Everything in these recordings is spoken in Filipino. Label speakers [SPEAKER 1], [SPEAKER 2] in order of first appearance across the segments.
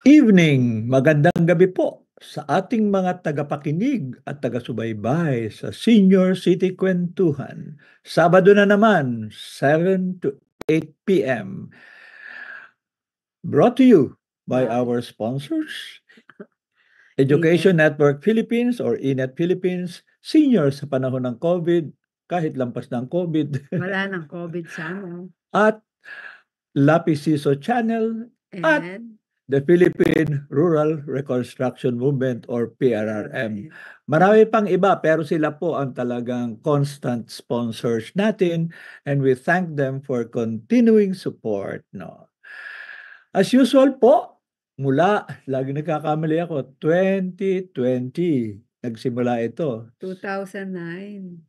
[SPEAKER 1] Evening, magandang gabi po sa ating mga tagapakinig at taga-subaybay sa Senior City Kwentuhan. Sabado na naman, 7 to 8 p.m. Brought to you by
[SPEAKER 2] Bye.
[SPEAKER 1] our sponsors, Education Network Philippines or ENET Philippines, senior sa panahon ng COVID, kahit lampas ng COVID,
[SPEAKER 2] Wala ng COVID sana.
[SPEAKER 1] at Lapisiso Channel, at
[SPEAKER 2] And
[SPEAKER 1] the Philippine Rural Reconstruction Movement or PRRM.
[SPEAKER 2] PRRM.
[SPEAKER 1] Marami pang iba pero sila po ang talagang constant sponsors natin and we thank them for continuing support. No? As usual po, lagi nagkakamali ako, 2020 nagsimula ito.
[SPEAKER 2] 2009.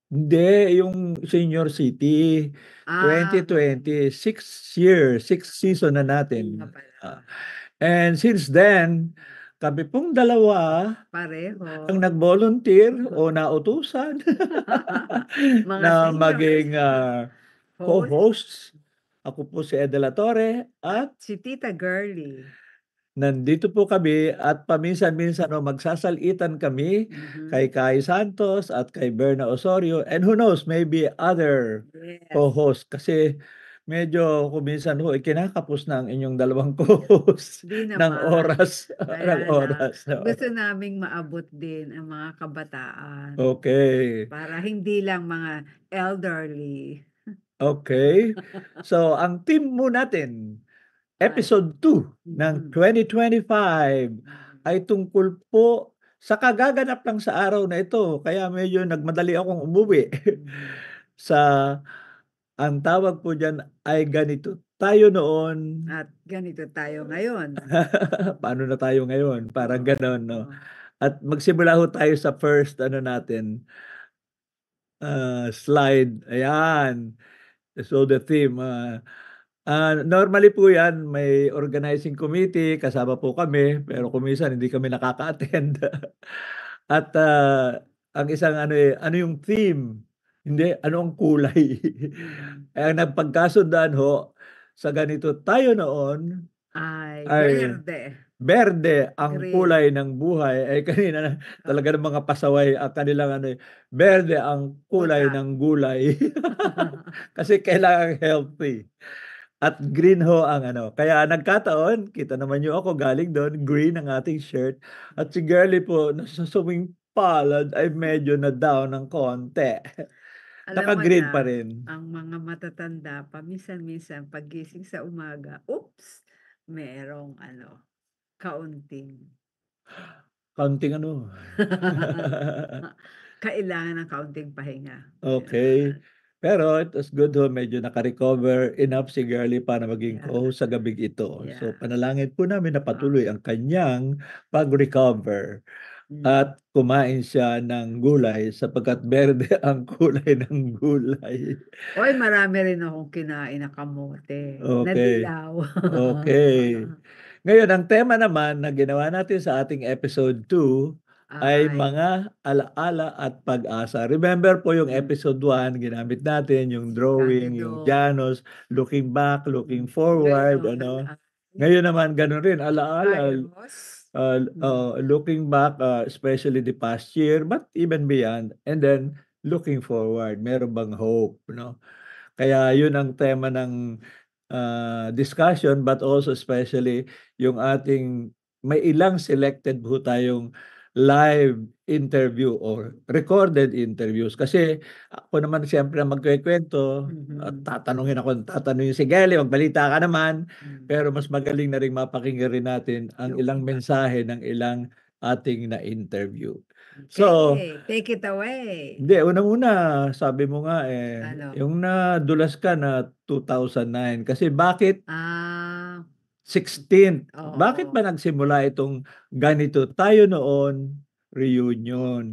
[SPEAKER 1] Hindi, yung Senior City.
[SPEAKER 2] Ah,
[SPEAKER 1] 2020, 6 season na
[SPEAKER 2] yun nga
[SPEAKER 1] natin.
[SPEAKER 2] pala.
[SPEAKER 1] And since then, kami pong dalawa ang
[SPEAKER 2] Pareho.
[SPEAKER 1] nag-volunteer o nautusan
[SPEAKER 2] Mga
[SPEAKER 1] na
[SPEAKER 2] seniors.
[SPEAKER 1] maging
[SPEAKER 2] Host.
[SPEAKER 1] co-hosts. Ako po si Ed de la Torre at
[SPEAKER 2] Si Tita Girly.
[SPEAKER 1] nandito po kami at paminsan-minsan magsasalitan kami kay Kai Santos at kay Berna Osorio and who knows, maybe other
[SPEAKER 2] Yes.
[SPEAKER 1] co-host kasi medyo kuminsan kinakapos na ang inyong dalawang co-host
[SPEAKER 2] Di
[SPEAKER 1] ng
[SPEAKER 2] naman.
[SPEAKER 1] oras.
[SPEAKER 2] Kaya
[SPEAKER 1] ng oras.
[SPEAKER 2] lang, gusto naming maabot din ang mga kabataan.
[SPEAKER 1] Okay.
[SPEAKER 2] Para hindi lang mga elderly.
[SPEAKER 1] Okay. So, ang team mo natin, Episode 2 ng 2025 ay tungkol po sa kagaganap lang sa araw na ito. Kaya medyo nagmadali akong umuwi. Sa ang tawag po diyan ay ganito tayo noon.
[SPEAKER 2] At ganito tayo ngayon.
[SPEAKER 1] Paano na tayo ngayon? Parang gano'n, no?
[SPEAKER 2] Oo.
[SPEAKER 1] At magsimula ho tayo sa first natin, slide. Ayan. So the theme, normally po 'yan may organizing committee, kasama po kami, pero kung minsan hindi kami nakaka-attend. At, ang isang ano yung theme? Hindi, ano ang kulay? Ang napagkasunduan ho sa ganito tayo noon
[SPEAKER 2] Ay,
[SPEAKER 1] ay
[SPEAKER 2] berde.
[SPEAKER 1] berde ang
[SPEAKER 2] Green.
[SPEAKER 1] kulay ng buhay. Ay kanina talaga ng mga pasaway ang kanilang berde ang kulay
[SPEAKER 2] Utak.
[SPEAKER 1] ng gulay. Kasi kailangang healthy. At green ho ang kaya nagkataon, kita naman niyo ako galing doon, green ang ating shirt. At si Girlie po, nasa suming palad ay medyo na down ng konti.
[SPEAKER 2] Alam mo
[SPEAKER 1] Naka-green
[SPEAKER 2] na,
[SPEAKER 1] pa rin.
[SPEAKER 2] ang mga matatanda paminsan-minsan paggising sa umaga, oops, merong kaunting.
[SPEAKER 1] Kaunting ano?
[SPEAKER 2] Kailangan ng kaunting pahinga.
[SPEAKER 1] Okay. Pero it was good ho, medyo naka-recover enough si Girlie para maging
[SPEAKER 2] Yeah.
[SPEAKER 1] co-host sa gabing ito. So
[SPEAKER 2] Yeah.
[SPEAKER 1] panalangin po namin na patuloy ang kanyang pag-recover.
[SPEAKER 2] Mm.
[SPEAKER 1] At kumain siya ng gulay sapagkat berde ang kulay ng gulay.
[SPEAKER 2] Oy, marami rin akong kinain na kamote. Na
[SPEAKER 1] Okay.
[SPEAKER 2] dilaw.
[SPEAKER 1] Okay. Ngayon, ang tema naman na ginawa natin sa ating episode 2 ay
[SPEAKER 2] Ay.
[SPEAKER 1] mga alaala at pag-asa. Remember po yung episode 1, ginamit natin yung drawing, yung
[SPEAKER 2] Candido.
[SPEAKER 1] Janos, looking back, looking forward, Ngayon naman ganun rin, alaala.
[SPEAKER 2] Virus.
[SPEAKER 1] Looking back, especially the past year, but even beyond, and then looking forward, meron bang hope, no? Kaya yun ang tema ng discussion, but also especially yung ating may ilang selected po tayong live interview or recorded interviews. Kasi ako naman siyempre ang magkukuwento at tatanungin si Girlie, magbalita ka naman. Pero mas magaling na rin mapakinggan rin natin ang ilang mensahe ng ilang ating na-interview. So,
[SPEAKER 2] Okay, take it away.
[SPEAKER 1] hindi, una muna, sabi mo nga
[SPEAKER 2] Ano?
[SPEAKER 1] yung nadulas ka na 2009. Kasi bakit 16th?
[SPEAKER 2] Oo.
[SPEAKER 1] Bakit ba nagsimula itong ganito tayo noon reunion?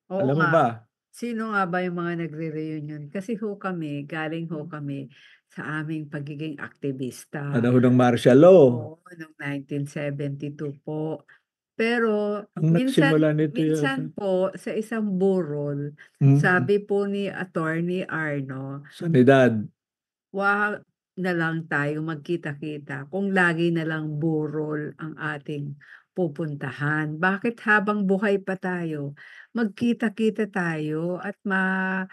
[SPEAKER 2] Oo
[SPEAKER 1] Alam mo
[SPEAKER 2] nga.
[SPEAKER 1] ba?
[SPEAKER 2] Sino nga ba yung mga nagre-reunion? Kasi galing kami sa aming pagiging aktivista.
[SPEAKER 1] Panahon ng martial law.
[SPEAKER 2] Oo, noong 1972 po. Pero
[SPEAKER 1] Ang nagsimula nito
[SPEAKER 2] minsan po sa isang burol, sabi po ni Attorney Arno,
[SPEAKER 1] Sanidad.
[SPEAKER 2] na lang tayo magkita-kita kung lagi na lang burol ang ating pupuntahan? Bakit habang buhay pa tayo, magkita-kita tayo at maayos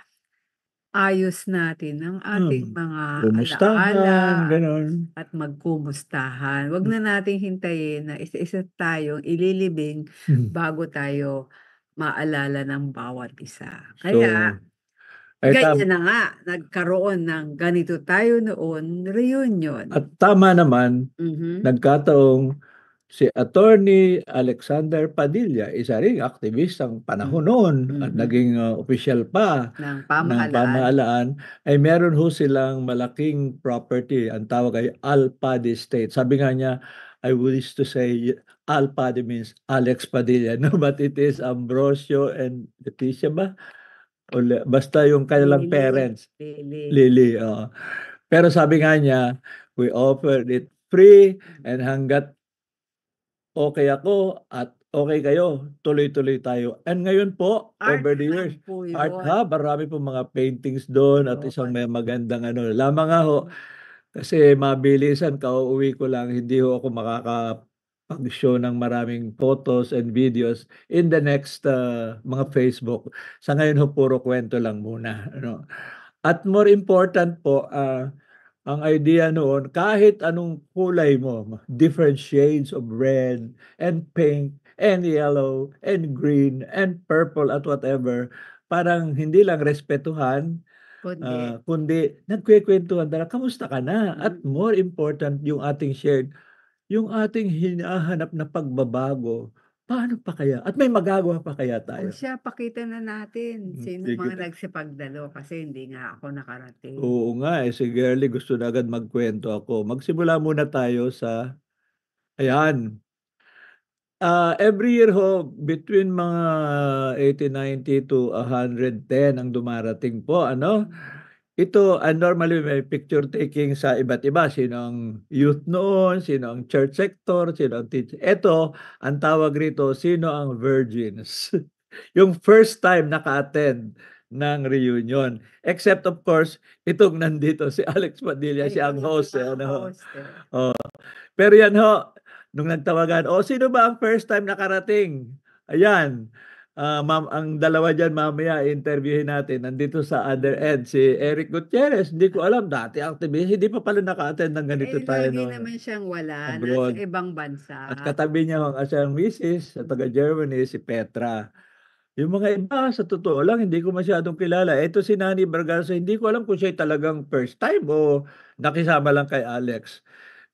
[SPEAKER 2] natin ang ating mga
[SPEAKER 1] Kumustahan,
[SPEAKER 2] alaala
[SPEAKER 1] gano'n.
[SPEAKER 2] at magkumustahan. Wag na nating hintayin na isa-isa tayong ililibing bago tayo maalala ng bawat isa. Kaya
[SPEAKER 1] So, ay
[SPEAKER 2] ganyan na nga, nagkaroon ng ganito tayo noon, reunion.
[SPEAKER 1] at tama naman,
[SPEAKER 2] Mhm,
[SPEAKER 1] nagkataong si Attorney Alexander Padilla, isa ring aktivistang
[SPEAKER 2] hmm,
[SPEAKER 1] panahon noon at
[SPEAKER 2] mm,
[SPEAKER 1] naging opisyal pa
[SPEAKER 2] ng
[SPEAKER 1] ng
[SPEAKER 2] pamahalaan.
[SPEAKER 1] pamahalaan, ay meron ho silang malaking property. Ang tawag ay Al-Padi Estate. Sabi nga niya, I wish to say Al-Padi means Alex Padilla, no? But it is Ambrosio and Leticia ba? Basta yung kanilang
[SPEAKER 2] Lili,
[SPEAKER 1] parents,
[SPEAKER 2] Lili.
[SPEAKER 1] Lily, oo. Pero sabi nga niya, we offered it free and hangga't okay ako at okay kayo, tuloy-tuloy tayo. And ngayon po,
[SPEAKER 2] Art
[SPEAKER 1] over the
[SPEAKER 2] hub
[SPEAKER 1] years,
[SPEAKER 2] po
[SPEAKER 1] Art
[SPEAKER 2] yun.
[SPEAKER 1] Hub, marami pong mga paintings doon at isang
[SPEAKER 2] Yun.
[SPEAKER 1] may magandang ano. Lamang nga ho, kasi mabilisan, kauuwi ko lang, hindi ho ako makakapag-show ng maraming photos and videos in the next mga Facebook. Sa ngayon ho, puro kwento lang muna. Ano. At more important po, ang idea noon, kahit anong kulay mo, different shades of red and pink and yellow and green and purple at whatever, parang hindi lang respetuhan,
[SPEAKER 2] Kundi
[SPEAKER 1] kundi nagkukuwentuhan talaga, "Kamusta ka na?" At
[SPEAKER 2] mm.
[SPEAKER 1] more important yung ating shared, yung ating hinahanap na pagbabago, paano pa kaya at may magagawa pa kaya
[SPEAKER 2] O
[SPEAKER 1] tayo?
[SPEAKER 2] siya pakita na natin sino
[SPEAKER 1] Sige.
[SPEAKER 2] mga nagsipagdalo kasi hindi nga ako nakarating.
[SPEAKER 1] Oo nga, si girlie gusto na agad magkuwento ako. Magsimula muna tayo sa ayan. Every year ho, between mga 80, 90 to 110 ang dumarating po, ano?
[SPEAKER 2] Mm.
[SPEAKER 1] Ito, normally may picture taking sa iba't iba. Sino ang youth noon, sino ang church sector, sino ang teacher. Ito, ang tawag rito, sino ang virgins. Yung first time naka-attend ng reunion. Except of course, itong nandito, si Alex Padilla, siya
[SPEAKER 2] Ayun
[SPEAKER 1] ang
[SPEAKER 2] ang
[SPEAKER 1] host. Ano?
[SPEAKER 2] naka-host, eh.
[SPEAKER 1] Oh, pero yan ho, nung nagtawagan, "O sino ba ang first time nakarating?" Ayan, ma'am ang dalawa diyan mamaya interviewin natin. Nandito sa other
[SPEAKER 2] Mm.
[SPEAKER 1] end si Eric Gutierrez, hindi ko alam dati activist, hindi pa pala naka-attend ng ganito
[SPEAKER 2] Eh,
[SPEAKER 1] tayo
[SPEAKER 2] lagi
[SPEAKER 1] noon,
[SPEAKER 2] naman siyang wala, nasa
[SPEAKER 1] abroad.
[SPEAKER 2] ibang
[SPEAKER 1] At
[SPEAKER 2] bansa.
[SPEAKER 1] katabi niya ang asiyang misis sa taga-Germany, si Petra. Yung mga iba sa totoo lang hindi ko masyadong kilala. Eto si Nani Bargaza, hindi ko alam kung siya'y talagang first time o nakisama lang kay Alex.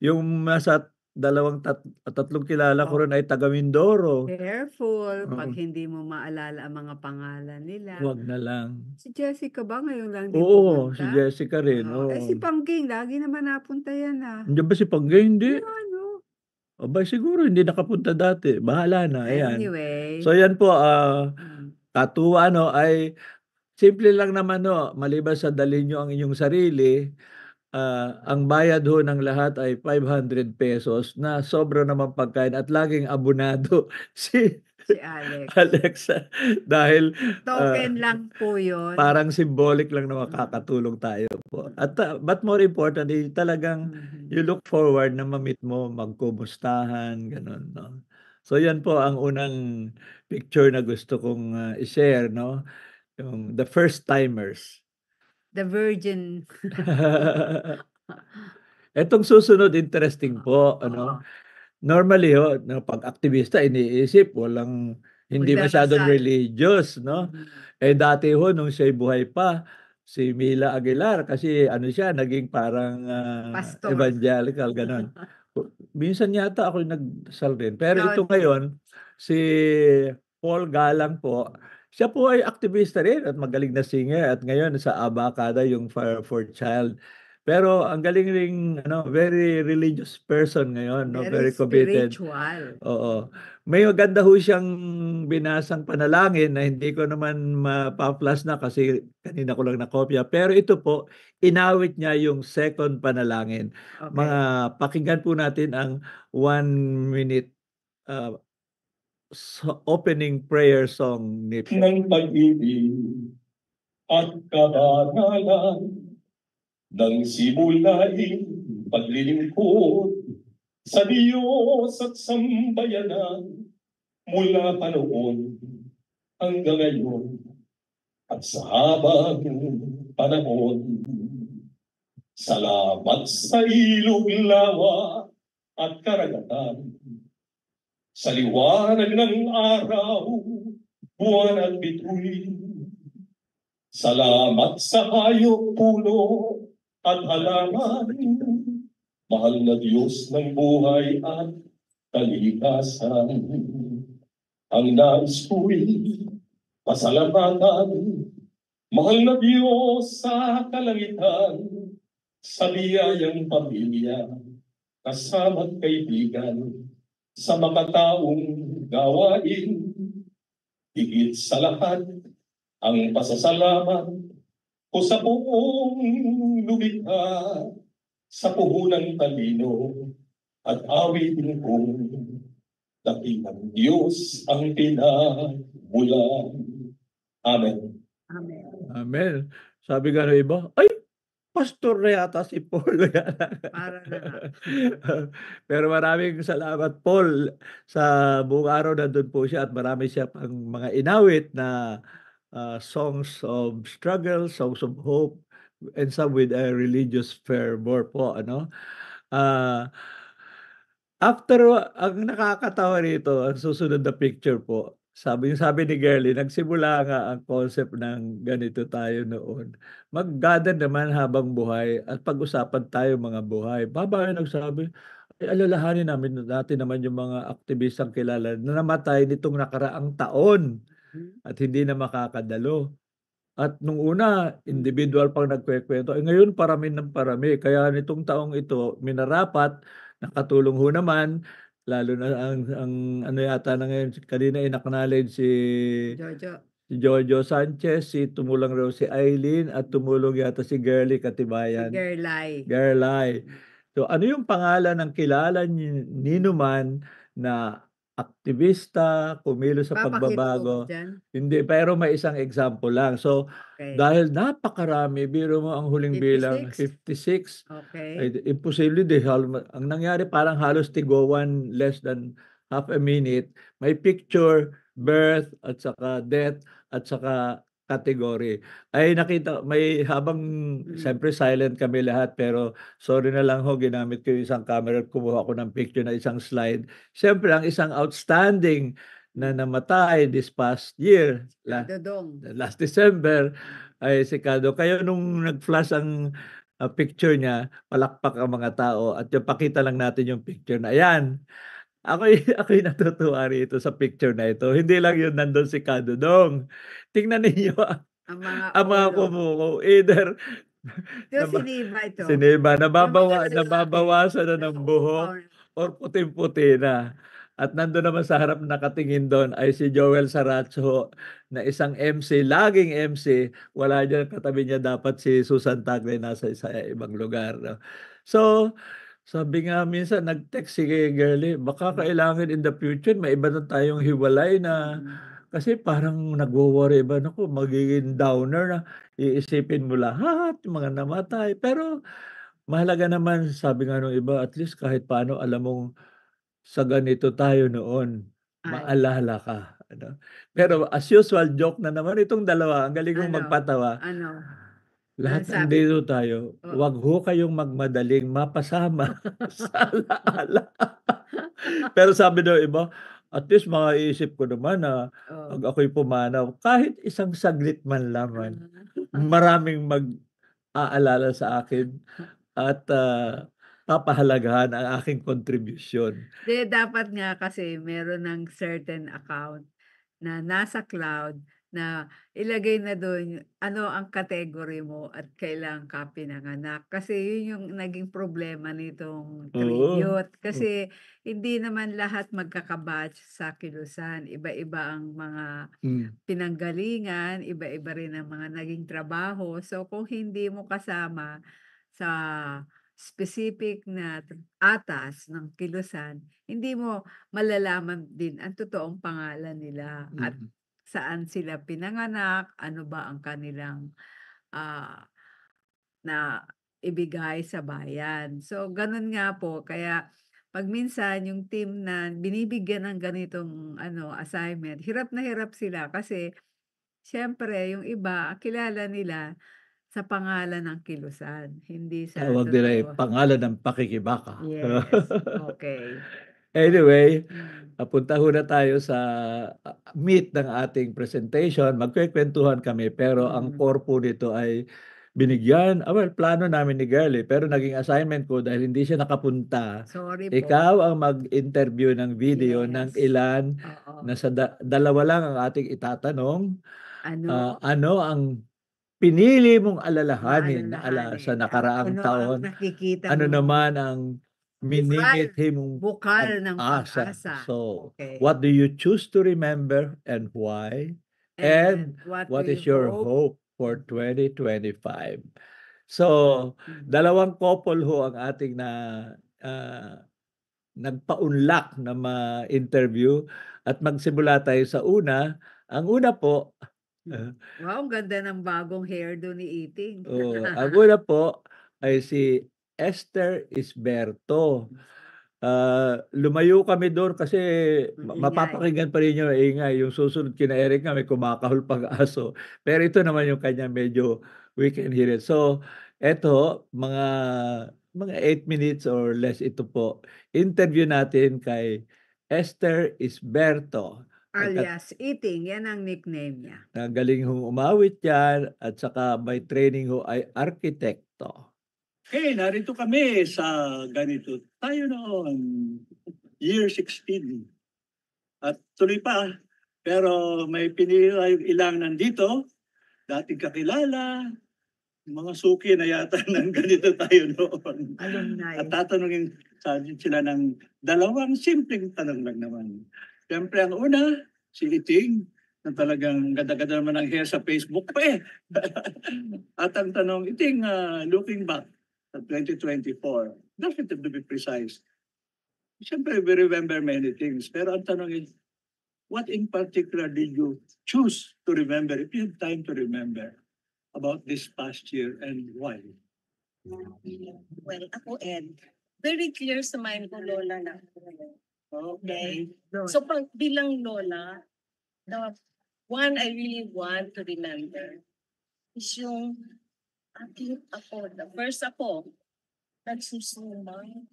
[SPEAKER 1] Yung nasa tatlong kilala ko
[SPEAKER 2] Oh,
[SPEAKER 1] ron ay taga Mindoro.
[SPEAKER 2] careful 'pag
[SPEAKER 1] Oo,
[SPEAKER 2] hindi mo maalala ang mga pangalan nila.
[SPEAKER 1] wag na lang.
[SPEAKER 2] Si Jessica ba ngayon lang din
[SPEAKER 1] Oo, si
[SPEAKER 2] pumunta?
[SPEAKER 1] Jessica rin,
[SPEAKER 2] Oo, eh,
[SPEAKER 1] oo.
[SPEAKER 2] si Pangging lagi naman napunta yan, ah.
[SPEAKER 1] Andiyan ba si Panggay? Hindi.
[SPEAKER 2] Yan, oh.
[SPEAKER 1] Aba'y siguro hindi nakapunta dati, bahala na, ayan.
[SPEAKER 2] Anyway,
[SPEAKER 1] So yan po,
[SPEAKER 2] hmm,
[SPEAKER 1] katuwa 'no, ay simple lang naman 'no, maliban sa dalhin niyo ang inyong sarili, ang bayad ho ng lahat ay ₱500 na sobra namang pagkain at laging abonado si
[SPEAKER 2] si Alex.
[SPEAKER 1] Alexa dahil,
[SPEAKER 2] Token lang po yun.
[SPEAKER 1] parang symbolic lang na
[SPEAKER 2] Mm,
[SPEAKER 1] makakatulong tayo po.
[SPEAKER 2] mm,
[SPEAKER 1] At, but more importantly talagang you
[SPEAKER 2] mhm.
[SPEAKER 1] look forward na ma-meet mo, magkumustahan, gano'n 'no. So 'yan po ang unang picture na gusto kong, i-share 'no, yung the first timers.
[SPEAKER 2] The Virgin.
[SPEAKER 1] Etong susunod interesting po
[SPEAKER 2] Oo,
[SPEAKER 1] ano. Normally ho, na 'pag aktivista iniisip walang hindi masyadong
[SPEAKER 2] magdadasal.
[SPEAKER 1] religious 'no.
[SPEAKER 2] Mhm.
[SPEAKER 1] Eh, dati ho nung siya'y buhay pa, si Mila Aguilar kasi ano siya naging parang,
[SPEAKER 2] Pastor.
[SPEAKER 1] evangelical gano'n. Minsan yata ako'y nagdasal din, pero
[SPEAKER 2] Ikaw
[SPEAKER 1] ito
[SPEAKER 2] din.
[SPEAKER 1] ngayon, si Paul Galang po, siya po ay aktivista rin at magaling na singer at ngayon sa Abacada yung Fire for Child. Pero ang galing ring ano, very religious person ngayon 'no,
[SPEAKER 2] Very
[SPEAKER 1] very committed.
[SPEAKER 2] spiritual.
[SPEAKER 1] Oo. May maganda ho siyang binasang panalangin na hindi ko naman mapa-flash na kasi kanina ko lang nakopya. Pero ito po, inawit niya yung second panalangin.
[SPEAKER 2] Okey.
[SPEAKER 1] Pakinggan po natin ang 1 minute, uh, opening prayer song ni ng pag-ibig at kabanalan
[SPEAKER 3] Nang simula'y paglilingkod sa Diyos at sambayanan mula pa noon hanggang ngayon at sa habang panahon. Salamat sa ilog, lawa at karagatan, sa liwanag ng araw, buwan at bituin. Salamat sa hayop, puno at halaman, mahal na Diyos ng buhay at kalikasan. Ang nais ko'y pasalamatan, mahal na Diyos sa kalangitan, sa biyayang pamilya, kasama't kaibigan, sa makataong gawain. Higit sa lahat, ang pasasalamat ko sa buong lumikha, sa puhunang talino at awitin kong dakilang Diyos ang pinagmulan. Amen.
[SPEAKER 2] Amen.
[SPEAKER 1] Amen. Sabi nga ng iba, "Ay, pastor na yata si Paul."
[SPEAKER 2] Para na nga.
[SPEAKER 1] Pero maraming salamat, Paul. Sa buong araw nandun po siya at marami siya pang mga inawit na, songs of struggle, songs of hope, and some with a religious fervor po ano. Ah, ang nakakatawa rito, ang susunod na picture po, sabi ni Girlie, nagsimula nga ang concept ng ganito tayo noon, mag-gather naman habang buhay at pag-usapan tayo mga buhay. Babae nagsabi, "Ay alalahanin natin naman yung mga aktibistang kilala na namatay nitong nakaraang taon
[SPEAKER 2] Hmm.
[SPEAKER 1] at hindi na makakadalo." At nung una,
[SPEAKER 2] Hmm.
[SPEAKER 1] individual pang nagkukuwento, eh, ngayon parami ng parami. Kaya nitong taong ito minarapat, nakatulong ho naman, lalo na ang ano yata na ngayon kanina in-acknowledge
[SPEAKER 2] Jojo.
[SPEAKER 1] si Jojo Sanchez, tumulong raw si Eileen at tumulong yata si Girlie
[SPEAKER 2] Si
[SPEAKER 1] Katibayan.
[SPEAKER 2] Gerlay.
[SPEAKER 1] Gerlay. So, ano yung pangalan ng kilala nino man na aktivista, kumilos sa
[SPEAKER 2] Papakita mo ba
[SPEAKER 1] pagbabago?
[SPEAKER 2] diyan?
[SPEAKER 1] Hindi, pero may isang example lang. So,
[SPEAKER 2] Okey.
[SPEAKER 1] dahil napakarami, biro mo ang huling bilang
[SPEAKER 2] 56?
[SPEAKER 1] 56,
[SPEAKER 2] Okey.
[SPEAKER 1] ay imposible di ang nangyari parang halos tigowan less than half a minute. May picture, birth, at saka death, at saka category. Ay nakita habang siyempre silent kami lahat pero sorry na lang ho ginamit ko yung isang camera at kumuha ako ng picture na isang slide. Siyempre ang isang outstanding na namatay this past year,
[SPEAKER 2] Kadodong.
[SPEAKER 1] last December ay si Kado. Kaya nung nag-flash ang, picture niya, palakpak ang mga tao at yung pakita lang natin yung picture na ayan. Ako'y natutuwa rito sa picture na ito. Hindi lang yun nandun si Kadudong. Tingnan ninyo
[SPEAKER 2] Ang mga
[SPEAKER 1] ang mga
[SPEAKER 2] ulo.
[SPEAKER 1] kumuko either
[SPEAKER 2] Ito siniba ito.
[SPEAKER 1] siniba,
[SPEAKER 2] Yung mga lalaki,
[SPEAKER 1] nababawasan na ng
[SPEAKER 2] nauupaw
[SPEAKER 1] buhok
[SPEAKER 2] na.
[SPEAKER 1] or puting-puti na. At nandun naman sa harap nakatingin dun ay si Joel Saracho na isang MC, laging MC. Wala diyan, katabi niya dapat si Susan Tagle nasa sa ibang lugar 'no. So, sabi nga minsan nag-text si Girlie, baka kailangan in the future may iba na tayong hiwalay na kasi parang nagwo-worry ba, naku magiging downer na, iisipin mo lahat yung mga namatay. Pero mahalaga naman sabi nga nung iba at least kahit paano alam mong sa ganito tayo noon,
[SPEAKER 2] Ay,
[SPEAKER 1] maalala ka ano. Pero as usual joke na naman itong dalawa, ang galing mong
[SPEAKER 2] ano,
[SPEAKER 1] magpatawa.
[SPEAKER 2] ano, anong
[SPEAKER 1] Lahat
[SPEAKER 2] sabi?
[SPEAKER 1] nandito tayo,
[SPEAKER 2] Oo.
[SPEAKER 1] wag ho kayong magmadaling mapasama sa ala-ala. Pero sabi daw iba, at least maiisip ko naman na
[SPEAKER 2] Oh.
[SPEAKER 1] 'pag ako'y pumanaw, kahit isang saglit man lamang,
[SPEAKER 2] Ah.
[SPEAKER 1] maraming mag-aalala sa akin at, papahalagahan ang aking kontribusyon.
[SPEAKER 2] 'Di dapat nga kasi meron ng certain account na nasa cloud na ilagay na dun ano ang category mo at kailan ka pinanganak. Kasi yun yung naging problema nitong
[SPEAKER 1] Oo,
[SPEAKER 2] tribute. Kasi hindi naman lahat magkaka-batch sa kilusan. Iba-iba ang mga
[SPEAKER 1] hmm,
[SPEAKER 2] pinanggalingan, iba-iba rin ang mga naging trabaho. So kung hindi mo kasama sa specific na atas ng kilusan, hindi mo malalaman din ang totoong pangalan nila at
[SPEAKER 1] mm,
[SPEAKER 2] saan sila pinanganak, ano ba ang kanilang, ah, na ibigay sa bayan. So, gano'n nga po kaya 'pag minsan yung team na binibigyan ng ganitong assignment, hirap na hirap sila kasi siyempre yung iba kilala nila sa pangalan ng kilusan, hindi sa
[SPEAKER 1] Tawag nila,
[SPEAKER 2] totoo.
[SPEAKER 1] pangalan ng pakikibaka.
[SPEAKER 2] Yes, okey. So
[SPEAKER 1] Anyway,
[SPEAKER 2] mm,
[SPEAKER 1] papunta ho na tayo sa, meat ng ating presentation. Magkukuwentuhan kami pero ang
[SPEAKER 2] mm.
[SPEAKER 1] core po nito ay binigyan well, plano namin ni Girl, pero naging assignment ko dahil hindi siya nakapunta,
[SPEAKER 2] Sorry po.
[SPEAKER 1] ikaw ang mag-interview ng video ng
[SPEAKER 2] Yes,
[SPEAKER 1] ilan
[SPEAKER 2] oo.
[SPEAKER 1] na sa dalawa lang ang ating itatanong.
[SPEAKER 2] Ano?
[SPEAKER 1] Ano ang pinili mong alalahanin na sa
[SPEAKER 2] Aalalahanin at
[SPEAKER 1] nakaraang
[SPEAKER 2] ano ang
[SPEAKER 1] taon?
[SPEAKER 2] nakikita
[SPEAKER 1] Ano
[SPEAKER 2] mong
[SPEAKER 1] naman ang
[SPEAKER 2] bukal
[SPEAKER 1] minimithi mong
[SPEAKER 2] bukal ng
[SPEAKER 1] pag-asa?
[SPEAKER 2] pag-asa?
[SPEAKER 1] So,
[SPEAKER 2] Okey.
[SPEAKER 1] what do you choose to remember and why?
[SPEAKER 2] And
[SPEAKER 1] And
[SPEAKER 2] what do
[SPEAKER 1] what
[SPEAKER 2] you
[SPEAKER 1] is your
[SPEAKER 2] hope?
[SPEAKER 1] hope for
[SPEAKER 2] Mm,
[SPEAKER 1] 2025? So,
[SPEAKER 2] mm.
[SPEAKER 1] dalawang couple ho ang ating ah, nagpaunlak na ma-interview at magsimula tayo sa una. Ang una po,
[SPEAKER 2] Hmm.
[SPEAKER 1] ah,
[SPEAKER 2] Wow, ang ganda ng bagong hairdo ni Iting.
[SPEAKER 1] ang una po ay si Esther Isberto. Lumayo kami dun kasi
[SPEAKER 2] Ingay.
[SPEAKER 1] mapapakinggan pa rin yung ingay, yung susunod kina Eric nga may kumakahol pang aso, pero ito naman yung kanya medyo we can hear it. So, eto mga 8 minutes or less ito po, interview natin kay Esther Isberto,
[SPEAKER 2] Alias Iting, yan ang nickname niya.
[SPEAKER 1] galing hong umawit yan at saka by training ho ay arkitekto.
[SPEAKER 4] Okay, narito kami sa ganito. Tayo noon, year 16. At tuloy pa, pero may pinili tayong ilang nandito, dating kakilala, mga suki na yata ng ganito tayo noon.
[SPEAKER 2] Alumni.
[SPEAKER 4] At tatanungin sila ng dalawang simpleng tanong lang naman. Siyempre ang una, si Iting, na talagang ganda-ganda naman ang hair sa Facebook pa eh. At ang tanong, Iting, looking back at 2024, doesn't have to be precise. Siyempre, we remember many things. Pero ang tanong is, what in particular did you choose to remember, if you have time to remember, about this past year and why?
[SPEAKER 5] Well, ako, Ed, very clear sa mind ko, Lola na. Okay.
[SPEAKER 2] Doon.
[SPEAKER 5] So, pag bilang Lola, the one I really want to remember is yung aking ako, the first ako, nagsusumang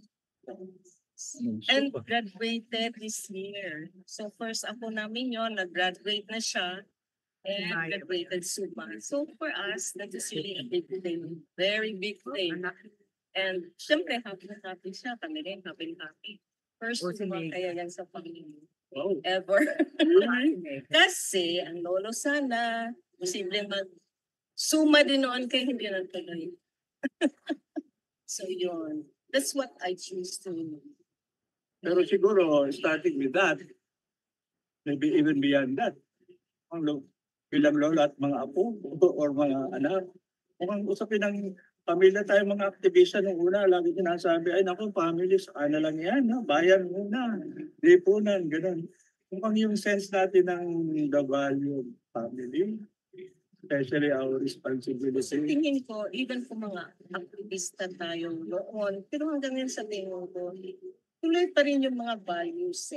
[SPEAKER 5] and graduated this year. So, first ako namin yon, nag-graduate na siya and
[SPEAKER 2] Right.
[SPEAKER 5] graduated Suba. So, for us, that is really a big thing, very big thing.
[SPEAKER 2] Anak.
[SPEAKER 5] And syempre, happy siya. Kami rin, happy. First
[SPEAKER 2] O, si
[SPEAKER 5] Suba
[SPEAKER 2] Meg.
[SPEAKER 5] kaya yan sa pamilya.
[SPEAKER 4] Oh,
[SPEAKER 5] Ever.
[SPEAKER 2] Sige.
[SPEAKER 5] Kasi, ang lolo sana, posible suma din noon kaya hindi natuloy. So, yun. That's what I choose to.
[SPEAKER 4] pero siguro, starting with that, maybe even beyond that, bilang lola at mga apo or mga anak, kung usapin ng pamilya tayo mga aktivista nung una, lagi sinasabi, ay naku, family, saka na lang yan, no? Bayan muna, lipunan, gano'n. Kung yung sense natin ng the value of family, especially our
[SPEAKER 5] Sa
[SPEAKER 4] responsibility.
[SPEAKER 5] tingin ko, even kung mga aktivista tayo noon, pero hanggang ngayon sa tingin ko, tuloy pa rin yung mga values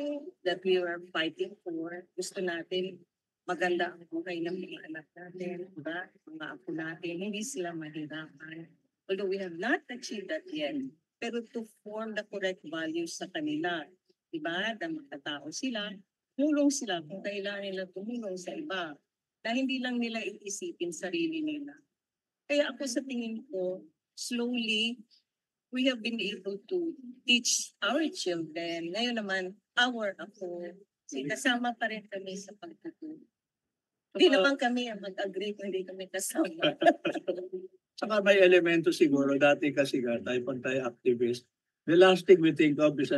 [SPEAKER 5] that we were fighting for. Gusto natin maganda ang buhay ng mga anak natin, diba? Mga apo natin, hindi sila mahirapan. Although we have not achieved that yet, pero to form the correct values sa kanila, diba? Na magkatao sila, tulong sila kung kailangan nila tumulong sa iba, na hindi lang nila iisipin sarili nila. Kaya ako sa tingin ko, slowly, we have been able to teach our children. Ngayon naman, our ako, kasi kasama pa rin kami sa pagtutulong. Hindi naman kami ang mag-agree kung hindi kami kasama.
[SPEAKER 4] Saka may elemento siguro, dati kasi pag tayo activist, the last thing we think of is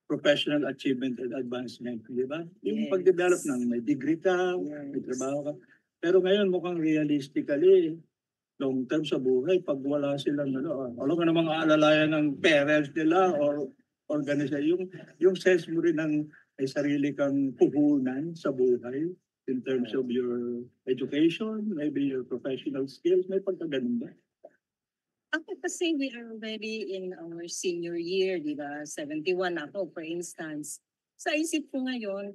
[SPEAKER 4] professional achievement and advancement, di ba? Yung
[SPEAKER 5] Yes.
[SPEAKER 4] pag-develop ng may degree ka, may trabaho ka. Pero ngayon mukhang realistically, long term sa buhay, pag wala silang alam mo na mga alalayan ng parents nila or organization, yung sense mo rin ng may sarili kang puhunan sa buhay in terms of your education, maybe your professional skills, may pagkaganon ba?
[SPEAKER 5] Ako kasi we are already in our senior year, di ba? 71 ako, for instance. Sa isip ko ngayon,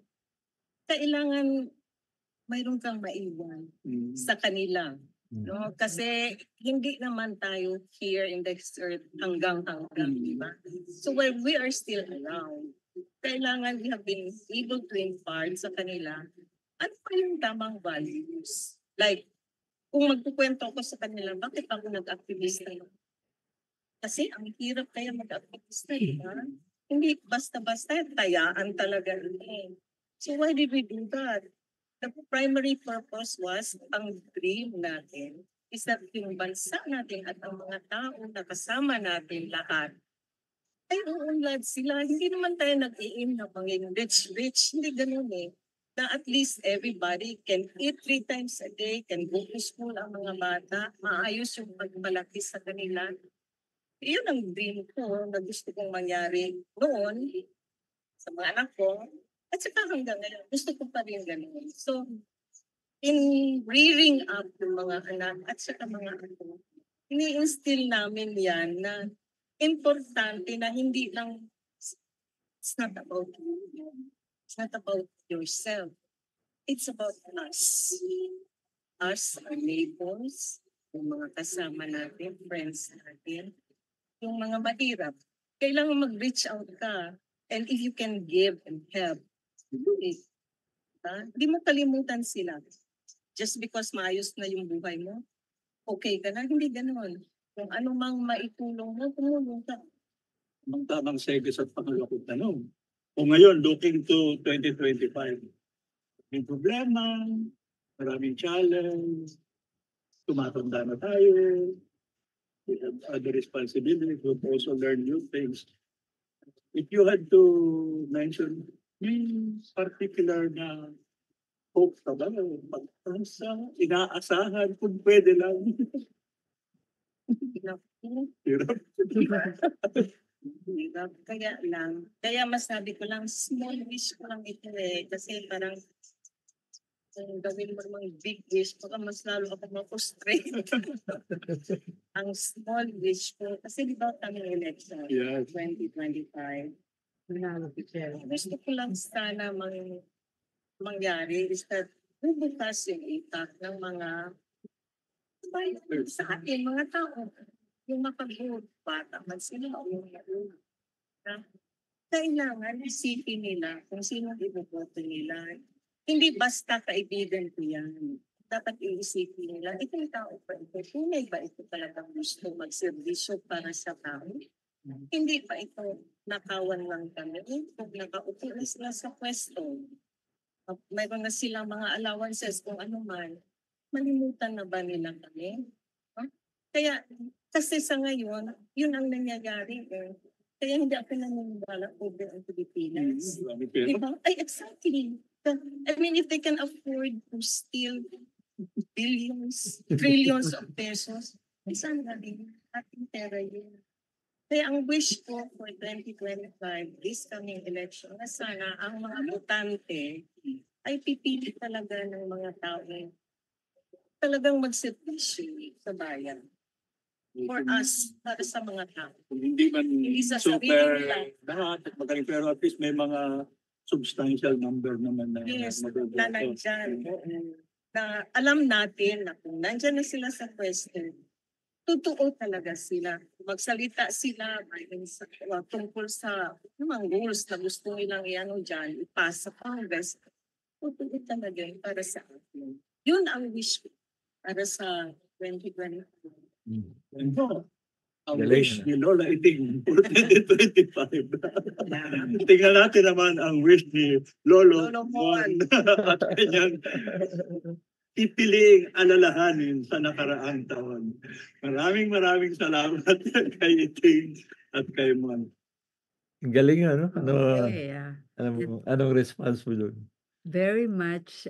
[SPEAKER 5] kailangan mayroon kang maiwan
[SPEAKER 4] Mm.
[SPEAKER 5] sa kanila.
[SPEAKER 1] Mm.
[SPEAKER 5] No? Kasi hindi naman tayo here in this earth hanggang, di ba? So while we are still around, kailangan we have been able to impart sa kanila ano pa yung tamang values. Like, kung magkukwento ako sa kanila, bakit ako nag-activista? Kasi ang hirap kaya mag-activista, di ba? Hindi basta-basta, tayaan talaga. So why did we do that? The primary purpose was, ang dream natin is that yung bansa natin at ang mga tao na kasama natin lahat ay uunlad sila. Hindi naman tayo nag-i-aim na maging rich. Hindi ganun eh. Na at least everybody can eat 3 times a day, can go to school ang mga bata, maayos yung pagmalaki sa kanila. Iyon ang dream ko na gusto kong mangyari noon sa mga anak ko. At saka hanggang ngayon, gusto ko pa rin ganun. So, in rearing up ng mga anak at saka mga anak, ini-instill namin yan na importante na hindi lang, it's not about you. It's not about yourself. It's about us. Us, our neighbors, yung mga kasama natin, friends natin, yung mga mahirap. Kailangan mag-reach out ka. And if you can give and help, do it. Hindi mo kalimutan sila. Just because maayos na yung buhay mo, okay ka na, hindi ganoon. Kung ano mang maitulong mo, tumulong ka.
[SPEAKER 4] Ang tamang segue sa pangalawa kong tanong. Kung ngayon, looking to 2025, may problema, maraming challenge, tumatanda na tayo, we have other responsibilities, we also learn new things. If you had to mention, may particular na hope ka ba? Pagpansa, inaasahan, kung pwede lang.
[SPEAKER 5] Hirap.
[SPEAKER 4] Hirap.
[SPEAKER 5] Hirap. Kaya masabi ko lang, small wish ko lang ito eh. Kasi parang kung gawin mo namang big wish, baka mas lalo ako ma-frustrate. Ang small wish ko, kasi di ba kami election,
[SPEAKER 4] Yes.
[SPEAKER 5] 2025. Gusto ko lang sana mangyari is that bubukas yung impact ng mga sa atin, mga tao. Yung makag-vote, bata man sila o yung na kailangan isipin nila kung sino iboboto nila. Hindi basta kaibigan ko yan. Dapat iisipin nila, itong tao pa ito, tunay ba ito talagang gusto magserbisyo para sa tao? Hindi pa ito nakawan lang kami. Kung nakaupo na sila sa pwesto, mayroon na silang mga allowances kung ano man, malimutan na ba nila kami? Huh? Kaya, kasi sa ngayon, yun ang nangyayari eh. Kaya hindi ako naniniwala over ang Pilipinas. Diba? Ay, exactly. I mean, if they can afford to steal billions, trillions of pesos, saan na din ating pera yun? Kaya ang wish ko for 2025, this coming election, na sana ang mga botante ay pipili talaga ng mga tao talagang magservisyo sa bayan. For us, para sa mga tao.
[SPEAKER 4] Kung hindi man
[SPEAKER 5] Hindi sa
[SPEAKER 4] super
[SPEAKER 5] sarili nila.
[SPEAKER 4] lahat at magaling, pero at least may mga substantial number naman na
[SPEAKER 5] Yes,
[SPEAKER 4] maboboto.
[SPEAKER 5] na nandyan. Na alam natin na kung nandyan na sila sa pwesto, totoo talaga sila. Magsalita sila tungkol sa mga goals na gusto nilang iano dyan, ipasa Congress. Totoo talaga yun para sa atin. Yun ang wish ko para sa 2024.
[SPEAKER 4] Ano? Ang
[SPEAKER 1] Galing,
[SPEAKER 4] wish
[SPEAKER 1] ano?
[SPEAKER 4] ni Lola Iting for 2025. Tingnan natin naman ang wish ni Lolo
[SPEAKER 5] Lolo
[SPEAKER 4] Juan
[SPEAKER 5] Juan.
[SPEAKER 4] at kanyang pipiliing alalahanin sa nakaraang taon. Maraming salamat kay Iting at kay Mon.
[SPEAKER 1] Ang galing ano?
[SPEAKER 2] Okay,
[SPEAKER 1] Anong response mo dun?
[SPEAKER 2] very much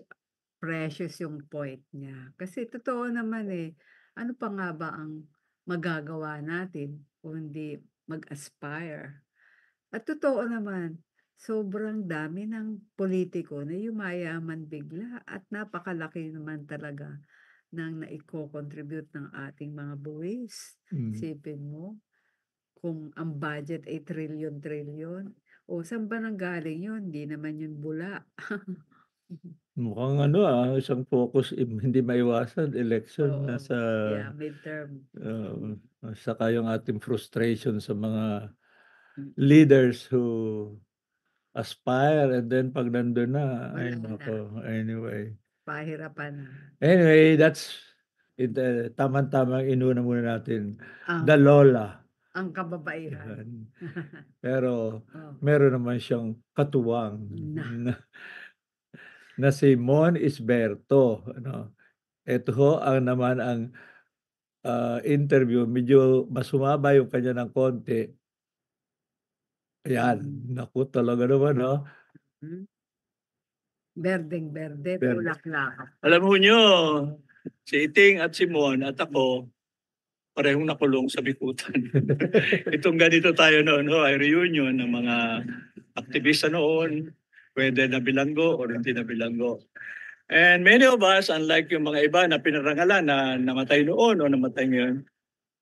[SPEAKER 2] precious yung point niya. Kasi totoo naman eh, ano pa nga ba ang magagawa natin kung hindi mag-aspire? At totoo naman, sobrang dami ng politiko na yumayaman bigla at napakalaki naman talaga ng naiko-contribute ng ating mga buwis.
[SPEAKER 1] Mm.
[SPEAKER 2] Isipin mo, kung ang budget ay trilyon-trilyon, o saan ba nanggaling yun? Hindi naman yun bula.
[SPEAKER 1] Mukhang isang focus hindi maiwasan election
[SPEAKER 2] Oo,
[SPEAKER 1] nasa
[SPEAKER 2] yeah, midterm.
[SPEAKER 1] saka yung ating frustration sa mga leaders who aspire and then 'pag nandun na, ay
[SPEAKER 2] Wala na,
[SPEAKER 1] naku, anyway.
[SPEAKER 2] pahirapan na.
[SPEAKER 1] Anyway, that's tamang-tamang inuna muna natin the
[SPEAKER 2] Ang
[SPEAKER 1] lola,
[SPEAKER 2] ang kababaihan.
[SPEAKER 1] yan. Pero
[SPEAKER 2] Oh,
[SPEAKER 1] meron naman siyang katuwang
[SPEAKER 2] na.
[SPEAKER 1] na si Mon Isberto, ano. Ito ho naman ang, interview medyo mas humaba yung kanya ng konti. Ayan, naku talaga naman
[SPEAKER 2] Hmm. Berdeng-berde,
[SPEAKER 1] Berde.
[SPEAKER 2] bulaklak.
[SPEAKER 4] Alam ho nyo, si Iting at si Mon at ako, parehong nakulong sa bikutan. Itong ganito tayo noon, ay reunion ng mga aktivista noon, whether na bilanggo or hindi na bilanggo. And many of us, unlike yung mga iba na pinarangalan na namatay noon o namatay ngayon,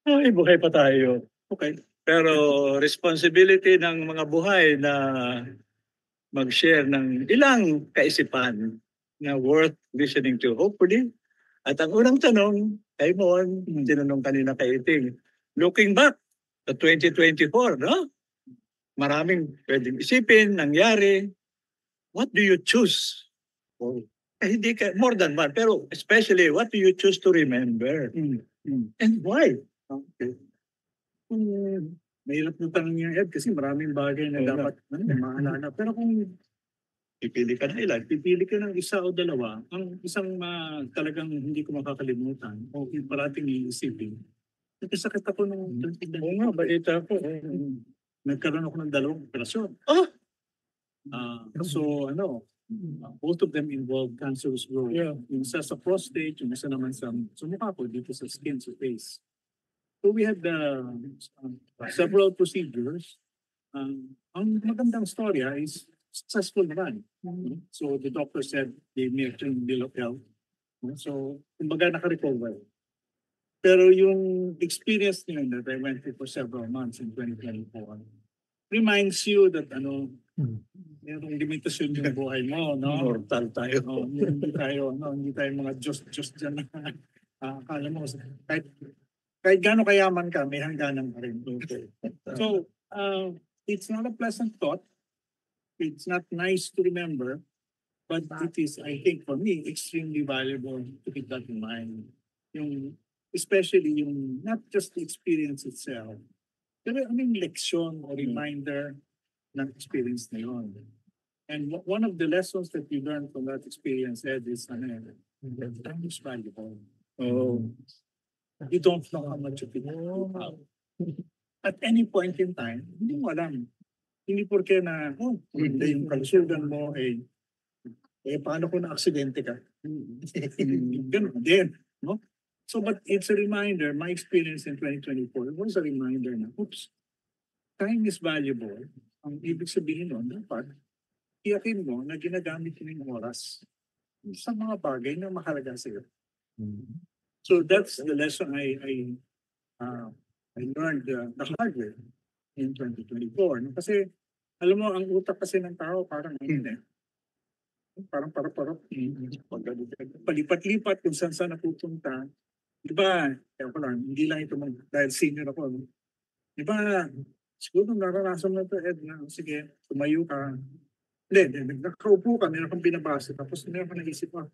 [SPEAKER 4] ay buhay pa tayo. Okay. Pero responsibility ng mga buhay na mag-share ng ilang kaisipan na worth listening to, hopefully. At ang unang tanong kay Mon, tinanong kanina kay Iting, looking back to 2024, no? Maraming pwedeng isipin, nangyari. What do you choose? Hindi ka, more than one, pero especially, what do you choose to remember? And why? Okay. Mahirap yung tanong niya, Ed, kasi maraming bagay na dapat maalala. Pero kung pipili ka na ilan, pipili ka ng isa o dalawa, ang isang talagang hindi ko makakalimutan o parating iisipin. Nagkasakit ako nung... Oo nga, balita ko. Nagkaroon ako ng 2 operasyon. Both of them involved cancerous growth. Yeah. Yung isa sa prostate, yung isa naman sa mukha ko, dito sa skin, sa face. So we had several procedures. Ang magandang storya is successful naman. So the doctor said they may clean bill of health. So kumbaga naka-recover. Pero yung experience nila that I went through for several months in 2024 reminds you that mayroong limitasyon yung buhay mo, no? Mortal tayo. Hindi tayo mga Diyos dyan na akala mo kahit gaano kayaman ka, may hangganan ka rin. Okay. So, it's not a pleasant thought. It's not nice to remember, but it is, I think, for me, extremely valuable to keep that in mind. Especially not just the experience itself, pero leksyon or reminder ng experience na yun. And one of the lessons that we learned from that experience, Ed, is that time is valuable. You don't know how much of it you have. At any point in time, hindi mo alam. Hindi porke na, hindi yung kalusugan mo, paano kung na-aksidente ka? Ganun din, no? So, but it's a reminder, my experience in 2024 was a reminder na, time is valuable. Ang ibig sabihin nun, dapat, iyakin mo na ginagamit mo yung oras sa mga bagay na mahalaga sa'yo. So that's the lesson I learned the hard way in 2024. No? Kasi, alam mo, ang utak kasi ng tao parang parang parap-parap. Palipat-lipat kung saan napupunta. Diba, hindi lang ito dahil senior ako. No? Diba, siguro naranasan mo ito, Ed, na sige, tumayo ka. Hindi, nakaupo ka, meron kang binabasa. Tapos meron kang naisip mo,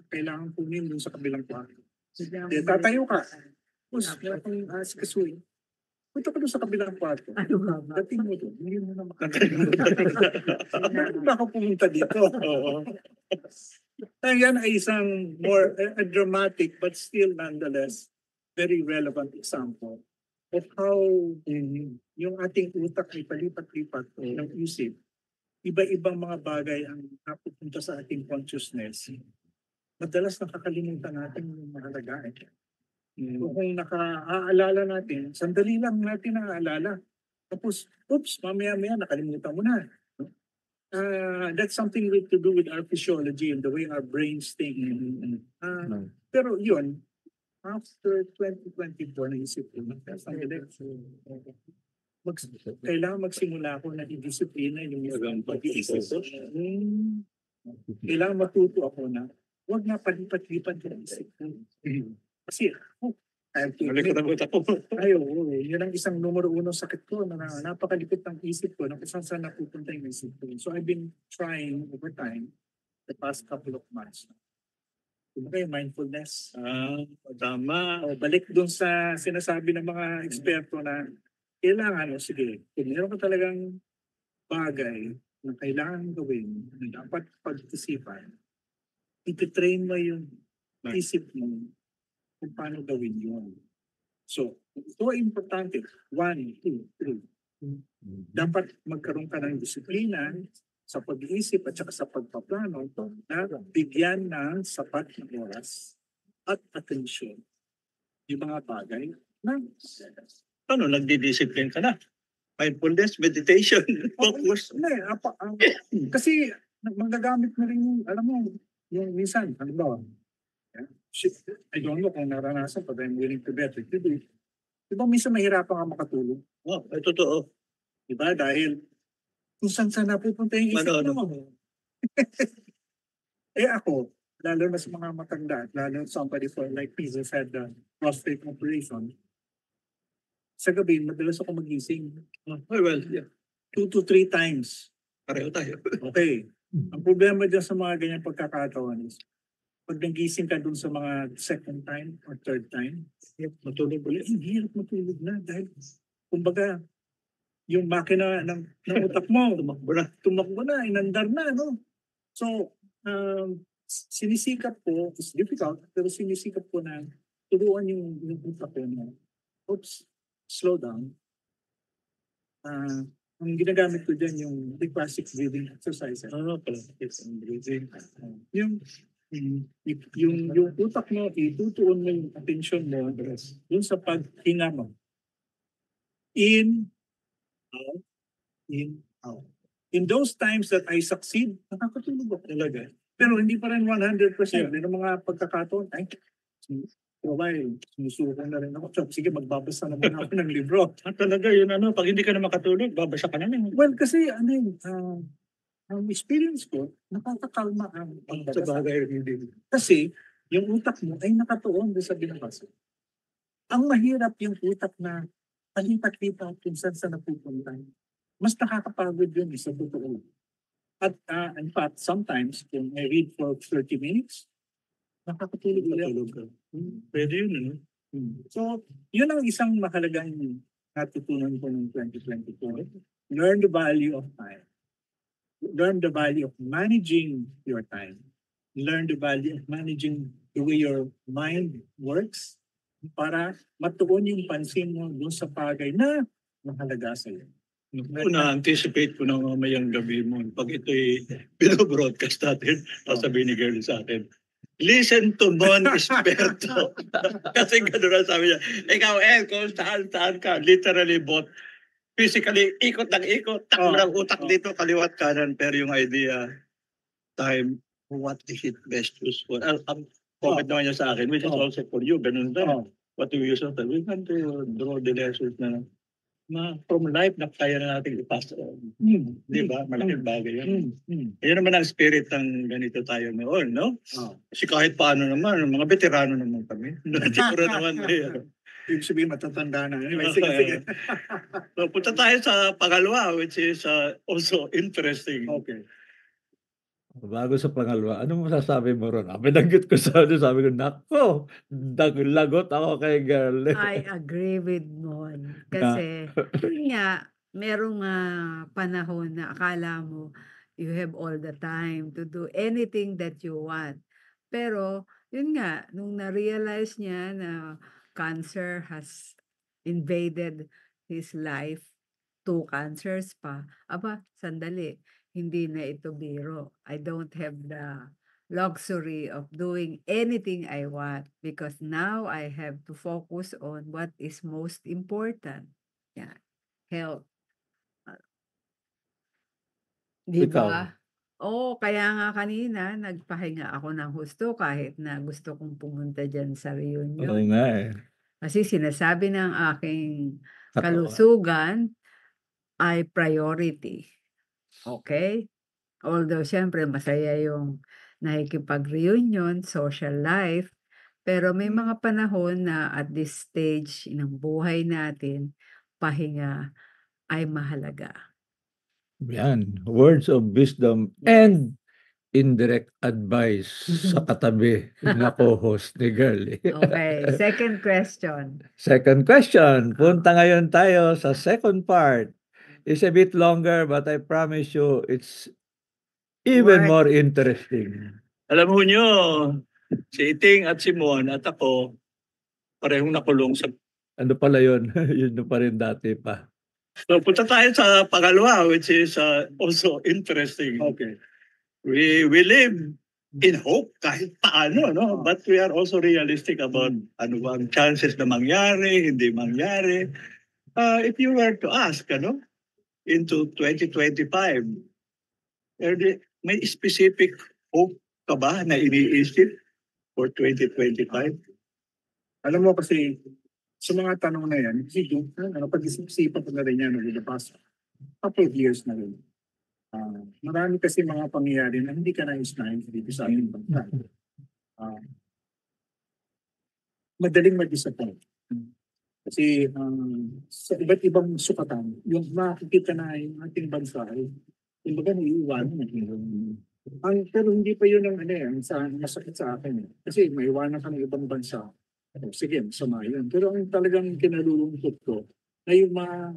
[SPEAKER 4] kailangan kunin dun sa kabilang kwarto. Tatayo ka. Tapos, meron kang kasuin. Punta ka doon sa kabilang kwarto. Dating mo doon. Hindi mo na bakit ba ako pumunta dito? Yan ay isang more dramatic but still nonetheless very relevant example of how yung ating utak ay palipat-lipat ng isip. Iba-ibang mga bagay ang napupunta sa ating consciousness. Madalas nakakalimutan natin yung mahalaga. Kung nakaalala natin, sandali lang natin naaalala. Tapos, mamaya-maya nakalimutan mo na. That's something to do with our physiology and the way our brains think. Pero yun, after 2024, naisip ko, kailangan magsimula ako na i-disiplina yung pag-iisip ko. Kailangan matuto ako na huwag na palipat-lipat yung isip ko. Kasi I have to admit, yun ang isang numero uno sakit ko na napakalipit ng isip ko na kung saan napupunta yung isip ko. So I've been trying over time the past couple of months. Okay, mindfulness.
[SPEAKER 6] Tama.
[SPEAKER 4] O, balik dun sa sinasabi ng mga eksperto na kailangan, sige, kung meron ka talagang bagay na kailangan gawin, na dapat pag-isipan, ititrain mo yung isip mo kung paano gawin yun. So, ito ay importante. 1, 2, 3. Dapat magkaroon ka ng disiplina sa pag-iisip at saka sa pagpaplano na bigyan ng sapat na oras at atensyon yung mga bagay na
[SPEAKER 6] Ano, nagdi-discipline ka na? Mindfulness, meditation, focus.
[SPEAKER 4] Kasi magagamit na rin yung, alam mo, yung minsan, ano ba, I don't know kung naranasan but I'm willing to bet it. Diba minsan mahirapan ka makatulog?
[SPEAKER 6] Ay, totoo.
[SPEAKER 4] Diba? Dahil kung saan napupunta yung isip mo. Ako, lalo na sa mga matanda, lalo somebody for like me who had the prostate operation, sa gabi, madalas ako magising.
[SPEAKER 6] Well, yeah.
[SPEAKER 4] 2 to 3 times.
[SPEAKER 6] Pareho tayo.
[SPEAKER 4] Okay. Ang problema dyan sa mga ganyang pagkakataon is, pag nagising ka dun sa mga second time or third time, matulog ulit. Hirap matulog na dahil, kumbaga, yung makina ng utak mo, tumakbo na, inandar na, no? So, sinisikap ko, it's difficult, pero sinisikap ko na turuan yung utak ko na, slow down. Ang ginagamit ko dyan yung the classic breathing exercise. Breathing. Yung utak mo, itutuon mo yung attention mo dun sa paghinga mo. In, out. In those times that I succeed, nakakatulog ako talaga. Pero hindi pa rin 100%. May mga pagkakataon, sumusuko na rin ako. So, sige, magbabasa naman ako ng libro.
[SPEAKER 6] Talaga, yun pag hindi ka na makatulog, babasa ka na naman.
[SPEAKER 4] Well, kasi ang experience ko, nakakakalma ang
[SPEAKER 6] Sa bagay, hindi.
[SPEAKER 4] kasi yung utak mo ay nakatuon doon sa binabasa. Ang mahirap yung utak na palipat-lipat kung saan sa napupunta. Mas nakakapagod yun sa totoo. At in fact, sometimes, kung I read for 30 minutes, nakakatulog ka.
[SPEAKER 6] Pwede yun,
[SPEAKER 4] So, yun ang isang mahalagang natutunan ko ng 2024. Learn the value of time. Learn the value of managing your time. Learn the value of managing the way your mind works para matuon yung pansin mo doon sa bagay na mahalaga sa iyo.
[SPEAKER 6] Na-anticipate ko na mamayang gabi mo. Pag ito'y binobroadcast natin, sasabihin ni Girl sa atin, listen to Mon Esperto. Kasi gano'n na sabi niya, ikaw, kung saan ka, literally both, physically, ikot ng ikot, takbo ng utak dito, kaliwat kanan, pero yung idea, time, what is it best used for? Ang comment naman niya sa akin, which is also for you, ganun din. What do we use of time? We want to draw the lessons na from life na kaya na natin ipasa. Di ba? Malaking bagay yun. Yan naman ang spirit ng ganito tayo noon, no? Kasi kahit paano naman, mga veterano naman kami. Siguro naman.
[SPEAKER 4] Ibig sabihin, matatanda na. Anyway, sige.
[SPEAKER 6] So, punta tayo sa pangalawa, which is also interesting.
[SPEAKER 4] Okay.
[SPEAKER 1] Bago sa pangalawa, anong masasabi mo ron? Binanggit ko sabi ko, nako, lagot ako kay Girl.
[SPEAKER 2] I agree with Mon. Kasi, yun nga, merong panahon na akala mo you have all the time to do anything that you want. Pero, yun nga, nung na-realize niya na cancer has invaded his life, 2 cancers pa, sandali, hindi na ito biro. I don't have the luxury of doing anything I want because now I have to focus on what is most important. Yan, health. Di
[SPEAKER 1] Ikaw?
[SPEAKER 2] ba? Oo, kaya nga kanina nagpahinga ako ng husto kahit na gusto kong pumunta diyan sa
[SPEAKER 1] Oo
[SPEAKER 2] reunion.
[SPEAKER 1] nga, eh,
[SPEAKER 2] Kasi sinasabi ng aking
[SPEAKER 1] katawan.
[SPEAKER 2] kalusugan ay priority, okey? Although siyempre masaya yung nakikipag-reunion, social life, pero may mga panahon na at this stage ng buhay natin, pahinga ay mahalaga.
[SPEAKER 1] Yan, words of wisdom
[SPEAKER 2] Yes.
[SPEAKER 1] and indirect advice sa katabi na co-host ni Girlie.
[SPEAKER 2] Okay, second question.
[SPEAKER 1] Second question,
[SPEAKER 2] Ah,
[SPEAKER 1] punta ngayon tayo sa second part. It's a bit longer but I promise you it's even
[SPEAKER 2] work.
[SPEAKER 1] more interesting.
[SPEAKER 6] Alam mo nyo, si Iting at si Mon at ako, parehong nakulong sa...
[SPEAKER 1] Ano pala yun? Yun na pa rin dati pa.
[SPEAKER 6] So, punta tayo sa pangalawa, which is also interesting.
[SPEAKER 4] Okay.
[SPEAKER 6] We live in hope kahit paano, no? But we are also realistic about ano ba ang chances na mangyari, hindi mangyari. If you were to ask, ano, into 2025, may specific hope ka ba na iniisip for 2025?
[SPEAKER 4] Alam mo kasi, sa mga tanong na yan, kasi yung pag-isip-isipan ko na rin yan over the past couple of years na rin. Marami kasi mga pangyayari na hindi ka nais-nais dito sa ating bansa. Madaling mag-disappoint. Kasi sa iba't ibang sukatan, yung makikita na yung ating bansa ay kumbaga naiiwanan na. Pero hindi pa yun ang masakit sa akin. Kasi may iwanan ka ng ibang bansa. Sige, masama yun. Pero ang talagang kinalulungkot ko na yung mga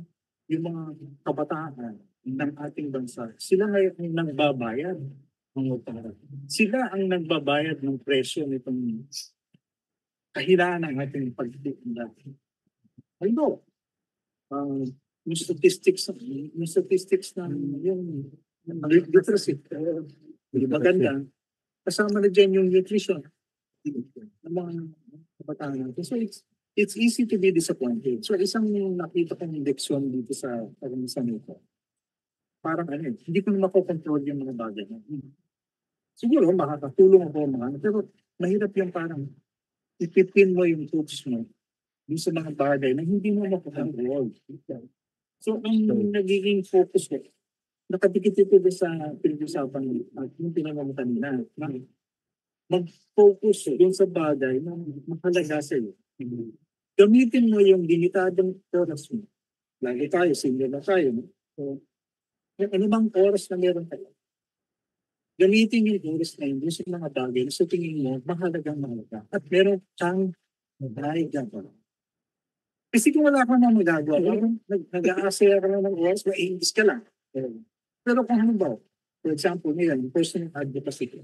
[SPEAKER 4] kabataan ng ating bansa, sila ngayon ang nagbabayad ng utang. Sila ang nagbabayad ng presyo nitong kahilaan ng ating pagtitinda. Ano? Yung statistics ng yung literacy, maganda. Kasama na dyan yung nutrition ng mga kabataan natin. So it's easy to be disappointed. So isang nakita kong leksyon dito sa karanasan nito. Parang hindi ko na makokontrol yung mga bagay. Siguro makakatulong ako pero mahirap yung parang ipipin mo yung focus mo dun sa mga bagay na hindi mo makokontrol. So ang nagiging focus ko, nakadikit ito sa pinag-usapan at yung tinanong kanina. Mag-focus dun sa bagay na mahalaga sa iyo. Gamitin mo yung limitadong oras mo. Lagi tayo, senior na tayo. So, ano bang oras na meron tayo? Gamitin yung oras na yun sa mga bagay na sa tingin mo mahalaga. At meron kang nagdahigyan ka. Kasi kung wala ka na magagawa, nag-aasaya ka na ng oras, ma-English ka lang. Pero kung ano ba, for example, ngayon, personal advocacy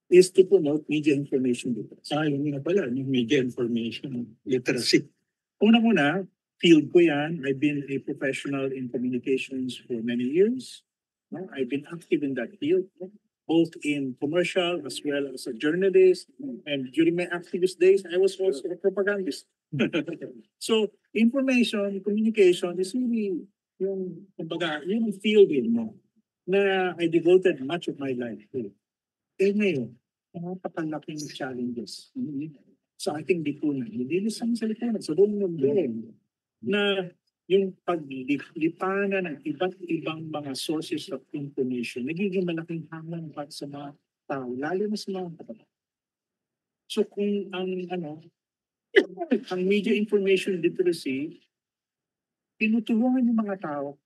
[SPEAKER 4] is to promote media information literacy.
[SPEAKER 6] Yun nga pala, yung media information literacy.
[SPEAKER 4] Una-una, field ko yan. I've been a professional in communications for many years. No? I've been active in that field, both in commercial as well as a journalist. And during my activist days, I was also a propagandist. So, information, communication is really yung field mo na I devoted much of my life to. Ngayon, napakalaking challenges sa ating lipunan. Hindi lang sa lipunan, sa buong mundo. Na yung paglipanan ng iba't ibang mga sources of information, nagiging malaking hamon para sa mga tao, lalo na sa mga kabataan. So kung ang media information literacy, tinutulungan yung mga tao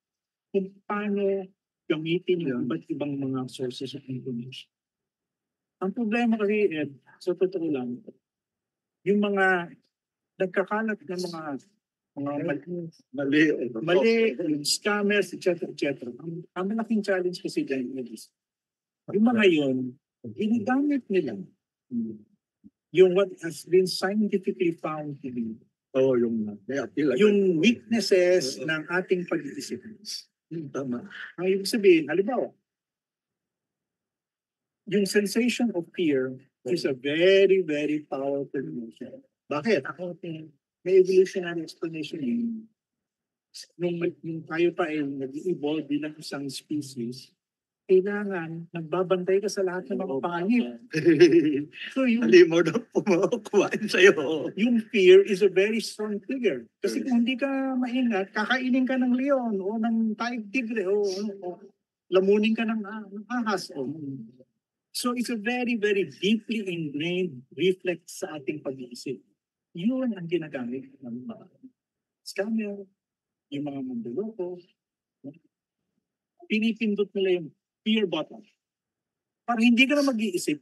[SPEAKER 4] kung paano gamitin yung iba't ibang mga sources of information. Ang problema kasi, Ed, sa totoo lang, yung mga nagkakalat ng mga mali, yung scammers, etc. Ang malaking challenge kasi dyan is, yung mga yun, ginagamit nila yung what has been scientifically found to be yung weaknesses ng ating pag-iisip. Tama. Ang ibig sabihin, halimbawa, yung sensation of fear is a very, very powerful emotion. Bakit? May evolutionary explanation yun. Nung tayo pa ay nag-evolve bilang isang species, kailangan nagbabantay ka sa lahat ng mga panganib. So
[SPEAKER 6] Halimaw na kumain sa'yo.
[SPEAKER 4] yung fear is a very strong trigger. Kasi kung hindi ka maingat, kakainin ka ng leon o ng tigre o lamunin ka ng ahas. So it's a very, very deeply ingrained reflex sa ating pag-iisip. Yun ang ginagamit ng mga scammer, yung mga manduloko. Pinipindot nila yung fear button. Para hindi ka na mag-iisip.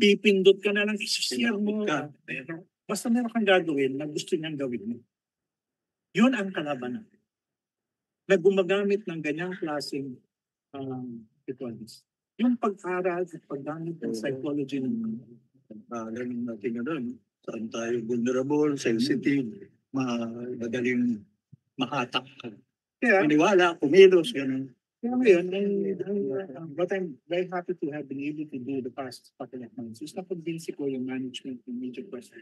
[SPEAKER 4] Pipindot ka na lang, isi-share mo. Basta meron kang gagawin na gusto niyang gawin mo. Yun ang kalaban natin. Na gumagamit ng ganyang klaseng rituals. Yung pag-aral at paggamit ng psychology ng
[SPEAKER 6] Ganun natin saan tayo vulnerable, sensitive, madaling mahatak.
[SPEAKER 4] kaya,
[SPEAKER 6] Maniwala, kumilos, ganun.
[SPEAKER 4] kaya ngayon, what I'm very happy to have been able to do the past couple of months is na-convince ko yung management ng Media Quest.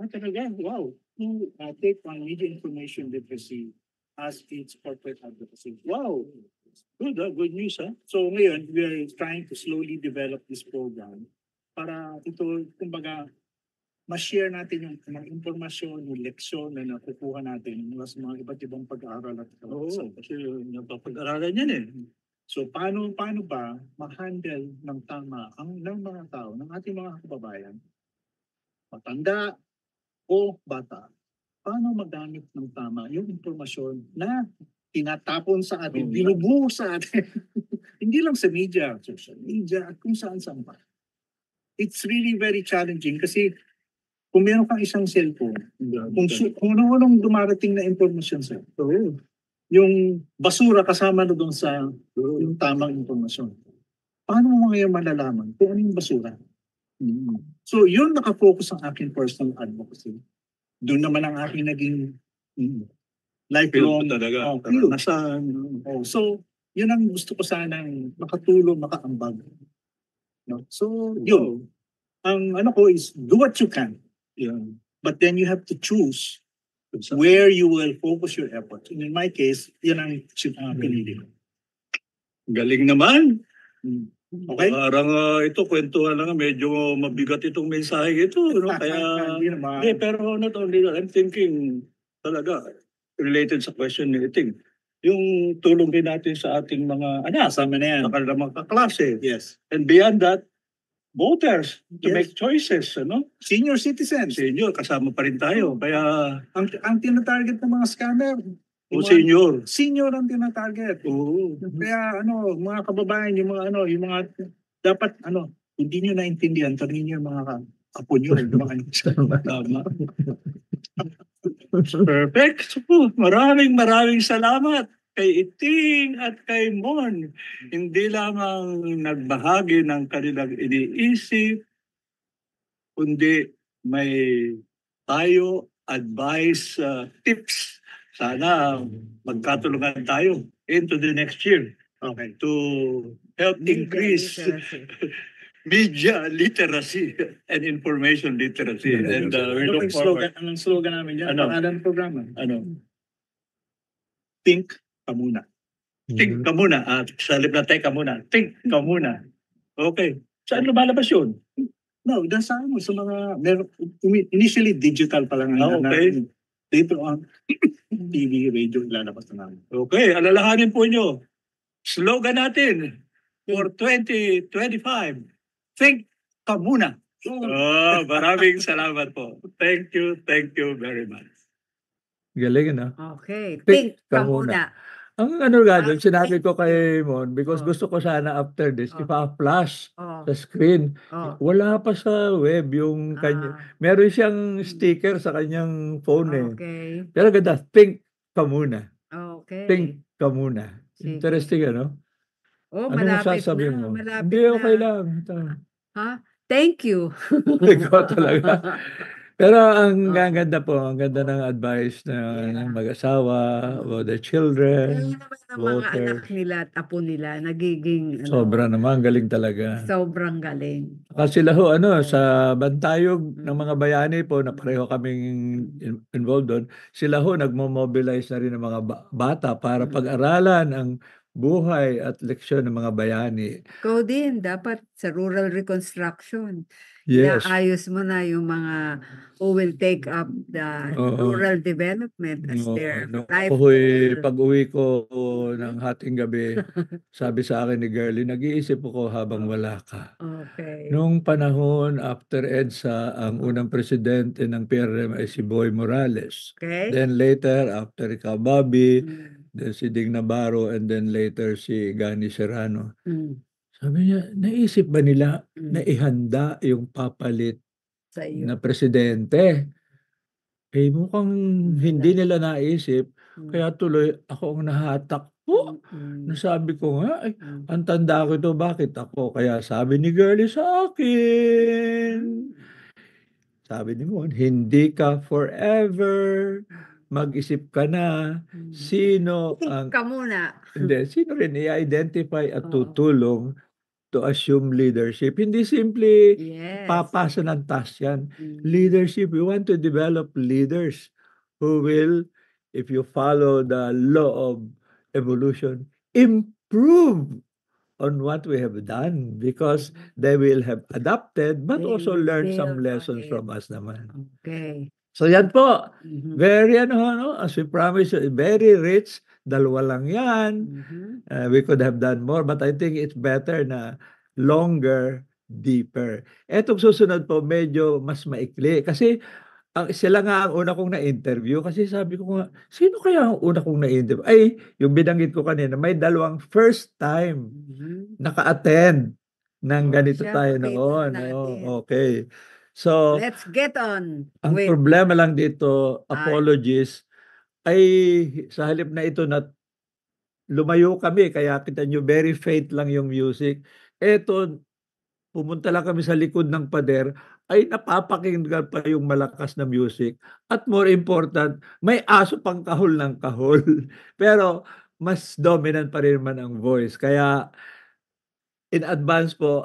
[SPEAKER 4] Talaga, wow, to take on media information literacy as its corporate advocacy. Wow, good news, ha? So ngayon, we are trying to slowly develop this program para ito, kumbaga, ma-share natin yung mga impormasyon, yung leksyon na nakukuha natin mula sa mga iba't ibang pag-aaral at
[SPEAKER 6] Oo, kasi napapag-aralan yan eh.
[SPEAKER 4] So paano ba ma-handle ng tama ang ng mga tao, ng ating mga kababayan, matanda o bata, paano magamit ng tama yung impormasyon na tinatapon sa atin, binubuhos sa atin. Hindi lang sa media, social media, at kung saan-saan pa. It's really very challenging kasi kung meron kang isang cellphone, kung ano-anong dumarating na impormasyon sa'yo, yung basura kasama na doon sa yung tamang impormasyon. Paano mo ngayon malalaman kung ano yung basura? So yun nakafocus ang aking personal advocacy. Doon naman ang aking naging lifelong
[SPEAKER 6] talaga.
[SPEAKER 4] field.
[SPEAKER 6] Karanasan.
[SPEAKER 4] So yun ang gusto ko sanang makatulong, makaambag. No? So yun, ang ano ko is do what you can.
[SPEAKER 6] Yeah.
[SPEAKER 4] But then you have to choose where you will focus your efforts. And in my case, yan ang pinili ko.
[SPEAKER 6] Galing naman.
[SPEAKER 4] Okay?
[SPEAKER 6] Parang ito, kwentuhan lang, medyo mabigat itong mensahe ito. No? Kaya,
[SPEAKER 4] Hindi naman.
[SPEAKER 6] pero not only that, I'm thinking talaga, related sa question ni Iting, yung tulong din natin sa ating mga anak,
[SPEAKER 4] Kasama na yan.
[SPEAKER 6] sa kanilang mga kaklase.
[SPEAKER 4] Yes.
[SPEAKER 6] And beyond that, voters to
[SPEAKER 4] Yes.
[SPEAKER 6] make choices. Ano?
[SPEAKER 4] Senior citizens.
[SPEAKER 6] Senior, kasama pa rin tayo. Kaya,
[SPEAKER 4] Ang tinatarget ng mga scammer.
[SPEAKER 6] o
[SPEAKER 4] yung mga
[SPEAKER 6] senior.
[SPEAKER 4] Senior ang tinatarget.
[SPEAKER 6] Oo.
[SPEAKER 4] Kaya mga kababayan, yung mga dapat hindi nyo naintindihan, tanongin nyo yung mga apo nyo. Yung mga
[SPEAKER 6] Tama. Perfect. So, maraming salamat kay Iting at kay Mon. Hindi lamang nagbahagi ng kanilang iniisip, kundi may tayo, advice, tips. Sana magkatulungan tayo into the next year. Okay, to help increase media literacy and information literacy. And we
[SPEAKER 4] Ano
[SPEAKER 6] look
[SPEAKER 4] yung slogan?
[SPEAKER 6] forward.
[SPEAKER 4] Anong slogan namin yan?
[SPEAKER 6] Ano?
[SPEAKER 4] Pangalan ng programa.
[SPEAKER 6] Ano?
[SPEAKER 4] Think ka muna.
[SPEAKER 6] Think ka muna. Sa halip na teka muna. Think ka muna. Okay. Saan lumalabas yun?
[SPEAKER 4] No, sa mga, initially digital pa lang.
[SPEAKER 6] Okay.
[SPEAKER 4] Later on, TV, radio, ilalabas na namin.
[SPEAKER 6] Okay. Alalahanin po nyo. Slogan natin for 2025. Think ka muna. Maraming salamat po. Thank you very much.
[SPEAKER 1] Galing, ano?
[SPEAKER 2] Okay,
[SPEAKER 1] Think
[SPEAKER 2] think ka
[SPEAKER 1] ka muna.
[SPEAKER 2] muna.
[SPEAKER 1] Ang gagawin, sinabi ko kay Mon, because gusto ko sana after this, ipa-flash
[SPEAKER 2] Oh,
[SPEAKER 1] sa screen.
[SPEAKER 2] oh.
[SPEAKER 1] Wala pa sa web yung kanya. Meron siyang sticker sa kanyang phone eh.
[SPEAKER 2] Okay.
[SPEAKER 1] Pero ganda, think ka muna.
[SPEAKER 2] Okay.
[SPEAKER 1] Think ka muna.
[SPEAKER 2] Sige.
[SPEAKER 1] Interesting, ano?
[SPEAKER 2] Oh,
[SPEAKER 1] Ano
[SPEAKER 2] malapit
[SPEAKER 1] masasabi
[SPEAKER 2] na.
[SPEAKER 1] mo?
[SPEAKER 2] Malapit
[SPEAKER 1] Hindi, okay
[SPEAKER 2] na.
[SPEAKER 1] lang.
[SPEAKER 2] Ha? Thank you.
[SPEAKER 1] Ikaw talaga. Pero ang
[SPEAKER 2] Oh.
[SPEAKER 1] ganda po, ang ganda ng advice na ng mag-asawa, about the children,
[SPEAKER 2] Kaya naman ang mga anak
[SPEAKER 1] voters.
[SPEAKER 2] nila at apo nila nagiging
[SPEAKER 1] Sobra naman, galing talaga.
[SPEAKER 2] sobrang galing.
[SPEAKER 1] Kasi sila ho, sa bantayog ng mga bayani po, na pareho kaming involved doon, sila ho nagmo-mobilize na rin ng mga bata para pag-aralan ang buhay at leksyon ng mga bayani.
[SPEAKER 2] Ikaw din dapat sa rural reconstruction,
[SPEAKER 1] Yes.
[SPEAKER 2] inaayos mo na yung mga who will take up the
[SPEAKER 1] Oo.
[SPEAKER 2] rural development as
[SPEAKER 1] Oo,
[SPEAKER 2] their
[SPEAKER 1] nung
[SPEAKER 2] life
[SPEAKER 1] ako'y
[SPEAKER 2] goal.
[SPEAKER 1] pag-uwi ko ng hating gabi, sabi sa akin ni Girlie, "Nag-iisip ako habang wala ka."
[SPEAKER 2] Okay.
[SPEAKER 1] Nung panahon after EDSA, ang unang presidente ng PRRM ay si Boy Morales.
[SPEAKER 2] Okay.
[SPEAKER 1] Then later, after ikaw, Bobby,
[SPEAKER 2] Mm.
[SPEAKER 1] then si Ding Navarro, and then later si Gani Serrano.
[SPEAKER 2] Mm.
[SPEAKER 1] Sabi niya, naisip ba nila na
[SPEAKER 2] Mm.
[SPEAKER 1] ihanda yung papalit
[SPEAKER 2] Sa
[SPEAKER 1] na
[SPEAKER 2] iyo.
[SPEAKER 1] presidente? Eh, mukhang hindi nila naisip,
[SPEAKER 2] Mm.
[SPEAKER 1] kaya tuloy ako ang nahatak po.
[SPEAKER 2] Mm.
[SPEAKER 1] Nasabi ko nga, "Ay,
[SPEAKER 2] Mm.
[SPEAKER 1] ang tanda ko 'to, bakit ako?" Kaya sabi ni Girlie sa akin, sabi ni Mon, "Hindi ka forever, mag-isip ka na,
[SPEAKER 2] Mm.
[SPEAKER 1] sino
[SPEAKER 2] Think
[SPEAKER 1] ang"
[SPEAKER 2] ka muna.
[SPEAKER 1] hindi, sino rin i-identify at
[SPEAKER 2] Oo.
[SPEAKER 1] tutulong to assume leadership. Hindi simple
[SPEAKER 2] Yes.
[SPEAKER 1] papasa ng task yan.
[SPEAKER 2] Mm.
[SPEAKER 1] Leadership, we want to develop leaders who will, if you follow the law of evolution, improve on what we have done because they will have adapted but
[SPEAKER 2] They
[SPEAKER 1] also
[SPEAKER 2] will
[SPEAKER 1] learn some
[SPEAKER 2] build on
[SPEAKER 1] lessons
[SPEAKER 2] it.
[SPEAKER 1] from us naman.
[SPEAKER 2] Okay.
[SPEAKER 1] So yan po,
[SPEAKER 2] Mhm.
[SPEAKER 1] very as we promised, very rich, dalawa lang yan.
[SPEAKER 2] Mhm.
[SPEAKER 1] We could have done more, but I think it's better na longer, deeper. Etong susunod po, medyo mas maikli. Kasi sila nga ang una kong na-interview. Kasi sabi ko nga, sino kaya ang una kong na-interview? Ay, yung binanggit ko kanina, may dalawang first time
[SPEAKER 2] Mhm.
[SPEAKER 1] naka-attend ng ganito
[SPEAKER 2] Siya,
[SPEAKER 1] tayo
[SPEAKER 2] pakita
[SPEAKER 1] noon.
[SPEAKER 2] natin.
[SPEAKER 1] Okay. So,
[SPEAKER 2] Let's get on
[SPEAKER 1] ang
[SPEAKER 2] with
[SPEAKER 1] problema lang dito,
[SPEAKER 2] tayo.
[SPEAKER 1] apologies, ay sa halip na ito na lumayo kami, kaya kita nyo very faint lang yung music. Eto, pumunta lang kami sa likod ng pader, ay napapakinggan pa yung malakas na music. At more important, may aso pang kahol ng kahol. Pero mas dominant pa rin naman ang voice. Kaya in advance po,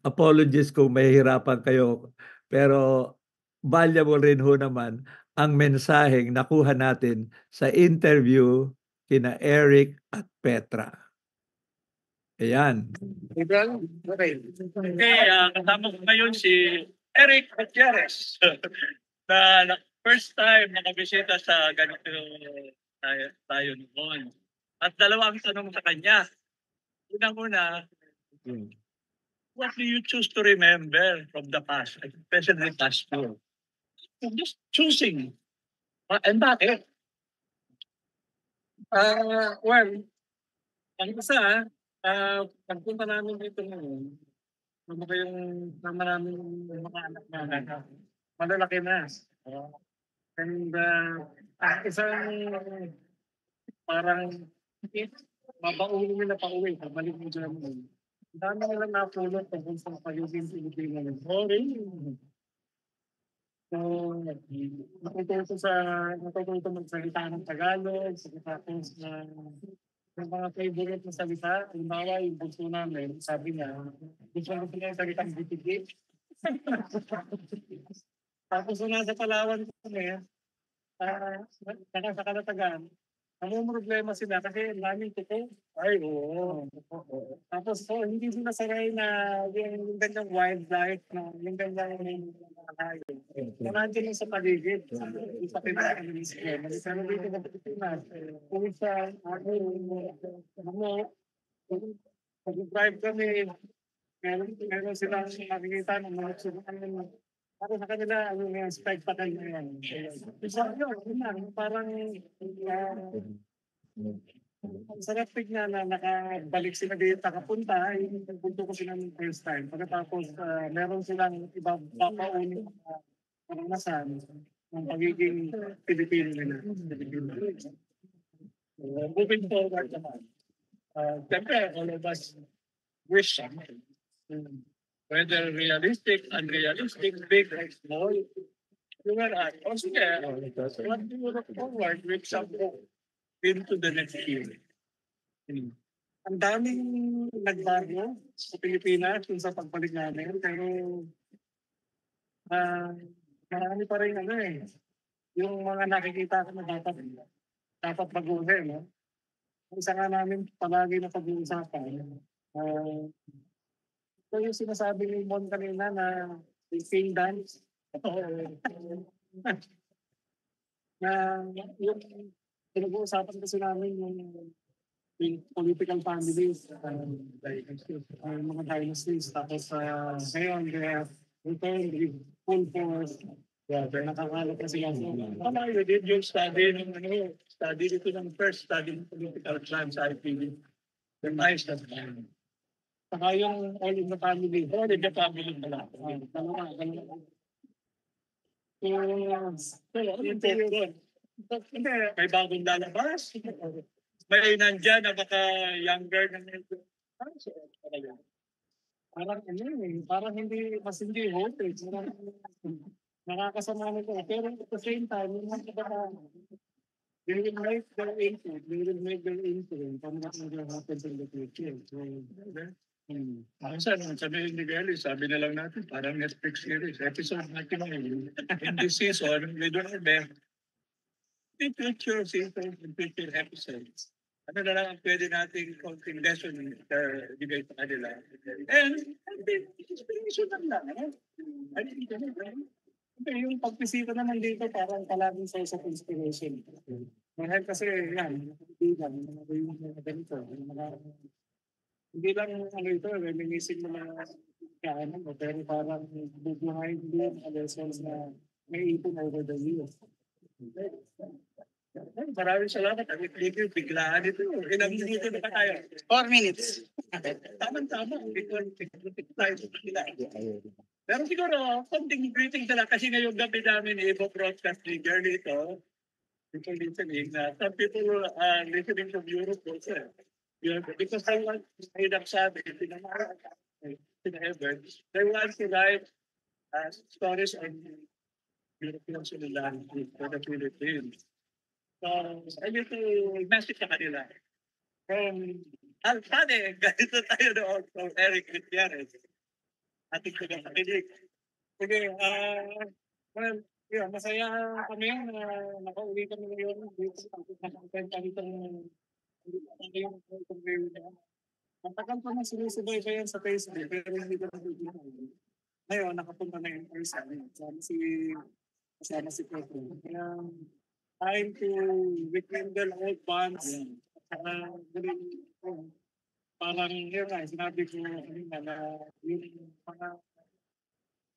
[SPEAKER 1] apologies kung mahihirapan kayo. Pero valuable rin ho naman ang mensaheng nakuha natin sa interview kina Eric at Petra. Ayan.
[SPEAKER 6] Okay. Okay, kasama ko ngayon si Eric Gutierrez na first time nakabisita sa ganito tayo noon. At dalawang tanong sa kanya. Unang-una, what do you choose to remember from the past, especially past year? Just choosing. And bakit? Well, ang isa, pagpunta namin dito ngayon, lumaki yung sama namin yung mga anak namin. Malalaki na. And ang isang parang mabauwi nila pa uwi, pagbalik mo dyan mo. Ang dami nila napulot tungkol sa pagiging Pilipino. Sorry. So, natututo magsalita ng Tagalog, tapos yung mga favorite na salita, halimbawa yung bunso namin, sabi niya, gusto niya yung salitang bitigit. Tapos nung nasa Palawan kami, sa Kalatagan, problema sila kasi daming tuko. Ay, oo. Tapos hindi sila sanay na yung ganyang wildlife, yung ganyang hayop. Nandiyan lang sa paligid. Yung sa Pilipinas. Pero dito sa Pilipinas, kung sa pag-drive kami, meron silang nakikita ng mga subukan. Para sa kanila, yung spectacle na yan. Isa yun na, parang sarap tignan na nakabalik sila dito, nakapunta, yung punto ko sila ng first time. Pagkatapos, meron silang ibang papaunin karanasan ng pagiging Pilipino nila. Moving forward naman. Siyempre, all of us wish something. Whether realistic, unrealistic, big or small, you were at. O sige, what do you look forward with some hope into the next year? Ang daming nagbago sa Pilipinas kung sa pagbalik namin, pero marami pa rin yung mga nakikita ko na dapat baguhin. No?
[SPEAKER 7] isa nga namin palagi na pag-uusapan, ito yung sinasabi ni Mon kanina na yung sing dance. Na yung pinag-uusapan kasi namin yung political families, mga dynasties. Tapos ngayon, kaya return with full force. Yeah, nakakalat na sila.
[SPEAKER 6] Tama, you did yung study ng study dito ng first study ng political science IPD. The nice that time.
[SPEAKER 7] Saka yung all in the family.
[SPEAKER 6] All in the family pala. Hindi, may bagong lalabas. May nandyan na baka younger na medyo.
[SPEAKER 7] Parang parang mas hindi hope eh. Parang nakakasama nito. Pero at the same time, yung mga bata, they will make their input. They will make their input. Paano natin what happens in the future. So,
[SPEAKER 6] Sabi ni Gally, sabi na lang natin, parang Netflix series, episode natin ngayon. In this season, we don't have in future seasons and future episodes. Ano na lang ang pwede nating konting lesson bigay sa kanila. And, inspiration lang.
[SPEAKER 7] yung pagpisita naman dito, parang palaging source of inspiration. Dahil kasi, yan, hindi lang, yung mga ganito, hindi lang ito, reminiscing ng mga kaanan mo, pero parang bubuhayin din ang lessons na may ipon over the years.
[SPEAKER 6] Maraming salamat. Ang itigil, biglaan ito. Ilang minuto na ba tayo?
[SPEAKER 4] 4 minutes.
[SPEAKER 6] Tama-tama. Pero siguro, konting greeting na lang kasi ngayong gabi namin i-broadcast ni Gary ito. People listening na some people listening from Europe also. Yeah, because I want to say that sabi, they want to write stories on European solidarity for the Philippines. So, I need to message sa kanila. Alfane, ganito tayo noon from Eric Gutierrez. Ating tagapakinig.
[SPEAKER 7] Sige, well, yun, masaya kami na nakauwi kami ngayon dito sa nakakita dito ng yung interview niya. Matagal pa na sinusubaybayan sa Facebook pero hindi ko nabibigyan. Ngayon, nakapunta na yung person. Kasama si Pedro. Kaya, time to rekindle old bonds. Saka, parang yun nga, sinabi ko kanina na yung mga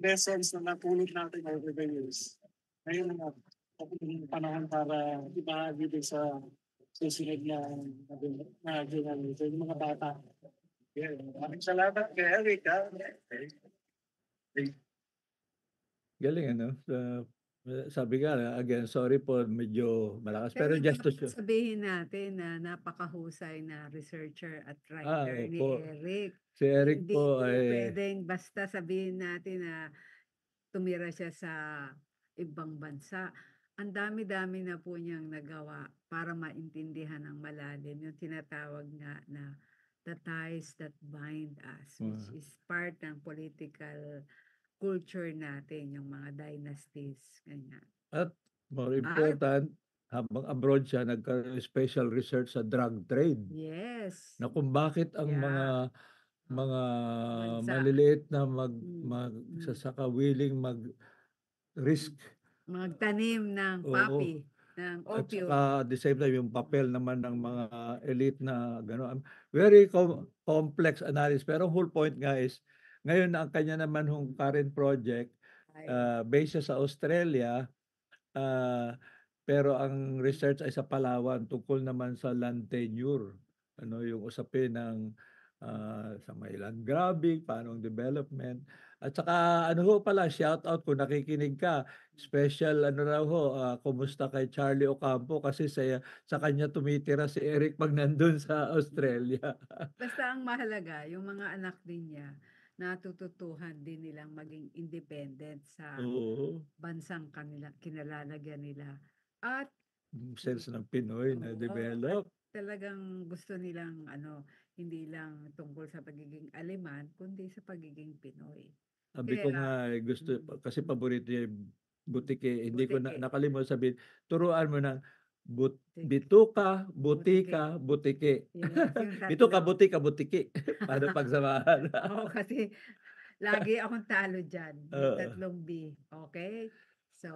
[SPEAKER 7] lessons na napulot natin over the years. Ngayon na yung panahon para ibahagi din sa susunod na generation, yung mga bata.
[SPEAKER 6] Yeah, maraming salamat kay Eric.
[SPEAKER 1] Galing ano? Sabi nga, again, sorry po, medyo malakas. Pero just to show.
[SPEAKER 2] Sabihin natin na napakahusay na researcher at writer ni
[SPEAKER 1] opo.
[SPEAKER 2] Eric.
[SPEAKER 1] Si Eric
[SPEAKER 2] Hindi
[SPEAKER 1] po ay
[SPEAKER 2] pwedeng basta sabihin natin na tumira siya sa ibang bansa. Ang dami-dami na po niyang nagawa para maintindihan ng malalim yung tinatawag nga na the ties that bind us, which is part ng political culture natin, yung mga dynasties. Ganyan.
[SPEAKER 1] At more important, habang abroad siya, nagka-special research sa drug trade.
[SPEAKER 2] Yes.
[SPEAKER 1] Na kung bakit ang
[SPEAKER 2] Yeah.
[SPEAKER 1] mga
[SPEAKER 2] Bansa.
[SPEAKER 1] maliliit na magsasaka willing mag-risk.
[SPEAKER 2] Magtanim ng
[SPEAKER 1] Oo.
[SPEAKER 2] poppy, ng
[SPEAKER 1] At
[SPEAKER 2] opium.
[SPEAKER 1] saka at the same time, yung papel naman ng mga elite na gano'n. Very complex analysis. Pero whole point nga is, ngayon ang kanya naman yung current project, based siya sa Australia, pero ang research ay sa Palawan tungkol naman sa land tenure. Ano yung usapin ng sa may land grabbing, paano ang development. At saka ano ho pala, shout out kung nakikinig ka. Special ano raw ho, kumusta kay Charlie Ocampo kasi sa kanya tumitira si Eric pag nandun sa Australia.
[SPEAKER 2] Basta ang mahalaga, yung mga anak din niya, natututuhan din nilang maging independent sa
[SPEAKER 1] Oo.
[SPEAKER 2] bansang kinalalagyan nila. At
[SPEAKER 1] Sense ng Pinoy na develop.
[SPEAKER 2] talagang gusto nilang hindi lang tungkol sa pagiging Aleman, kundi sa pagiging Pinoy.
[SPEAKER 1] Sabi ko nga, gusto, kasi paborito niya yung butike. Hindi ko
[SPEAKER 2] Butike.
[SPEAKER 1] nakalimutan sabihin, turuan mo ng bituka, butika, butiki.
[SPEAKER 2] Yes, yung
[SPEAKER 1] Bituka,
[SPEAKER 2] tatlo.
[SPEAKER 1] butika, butiki. Paano pagsamahan?
[SPEAKER 2] Oo, kasi lagi akong talo diyan, yung
[SPEAKER 1] Oo.
[SPEAKER 2] tatlong B, okey? So,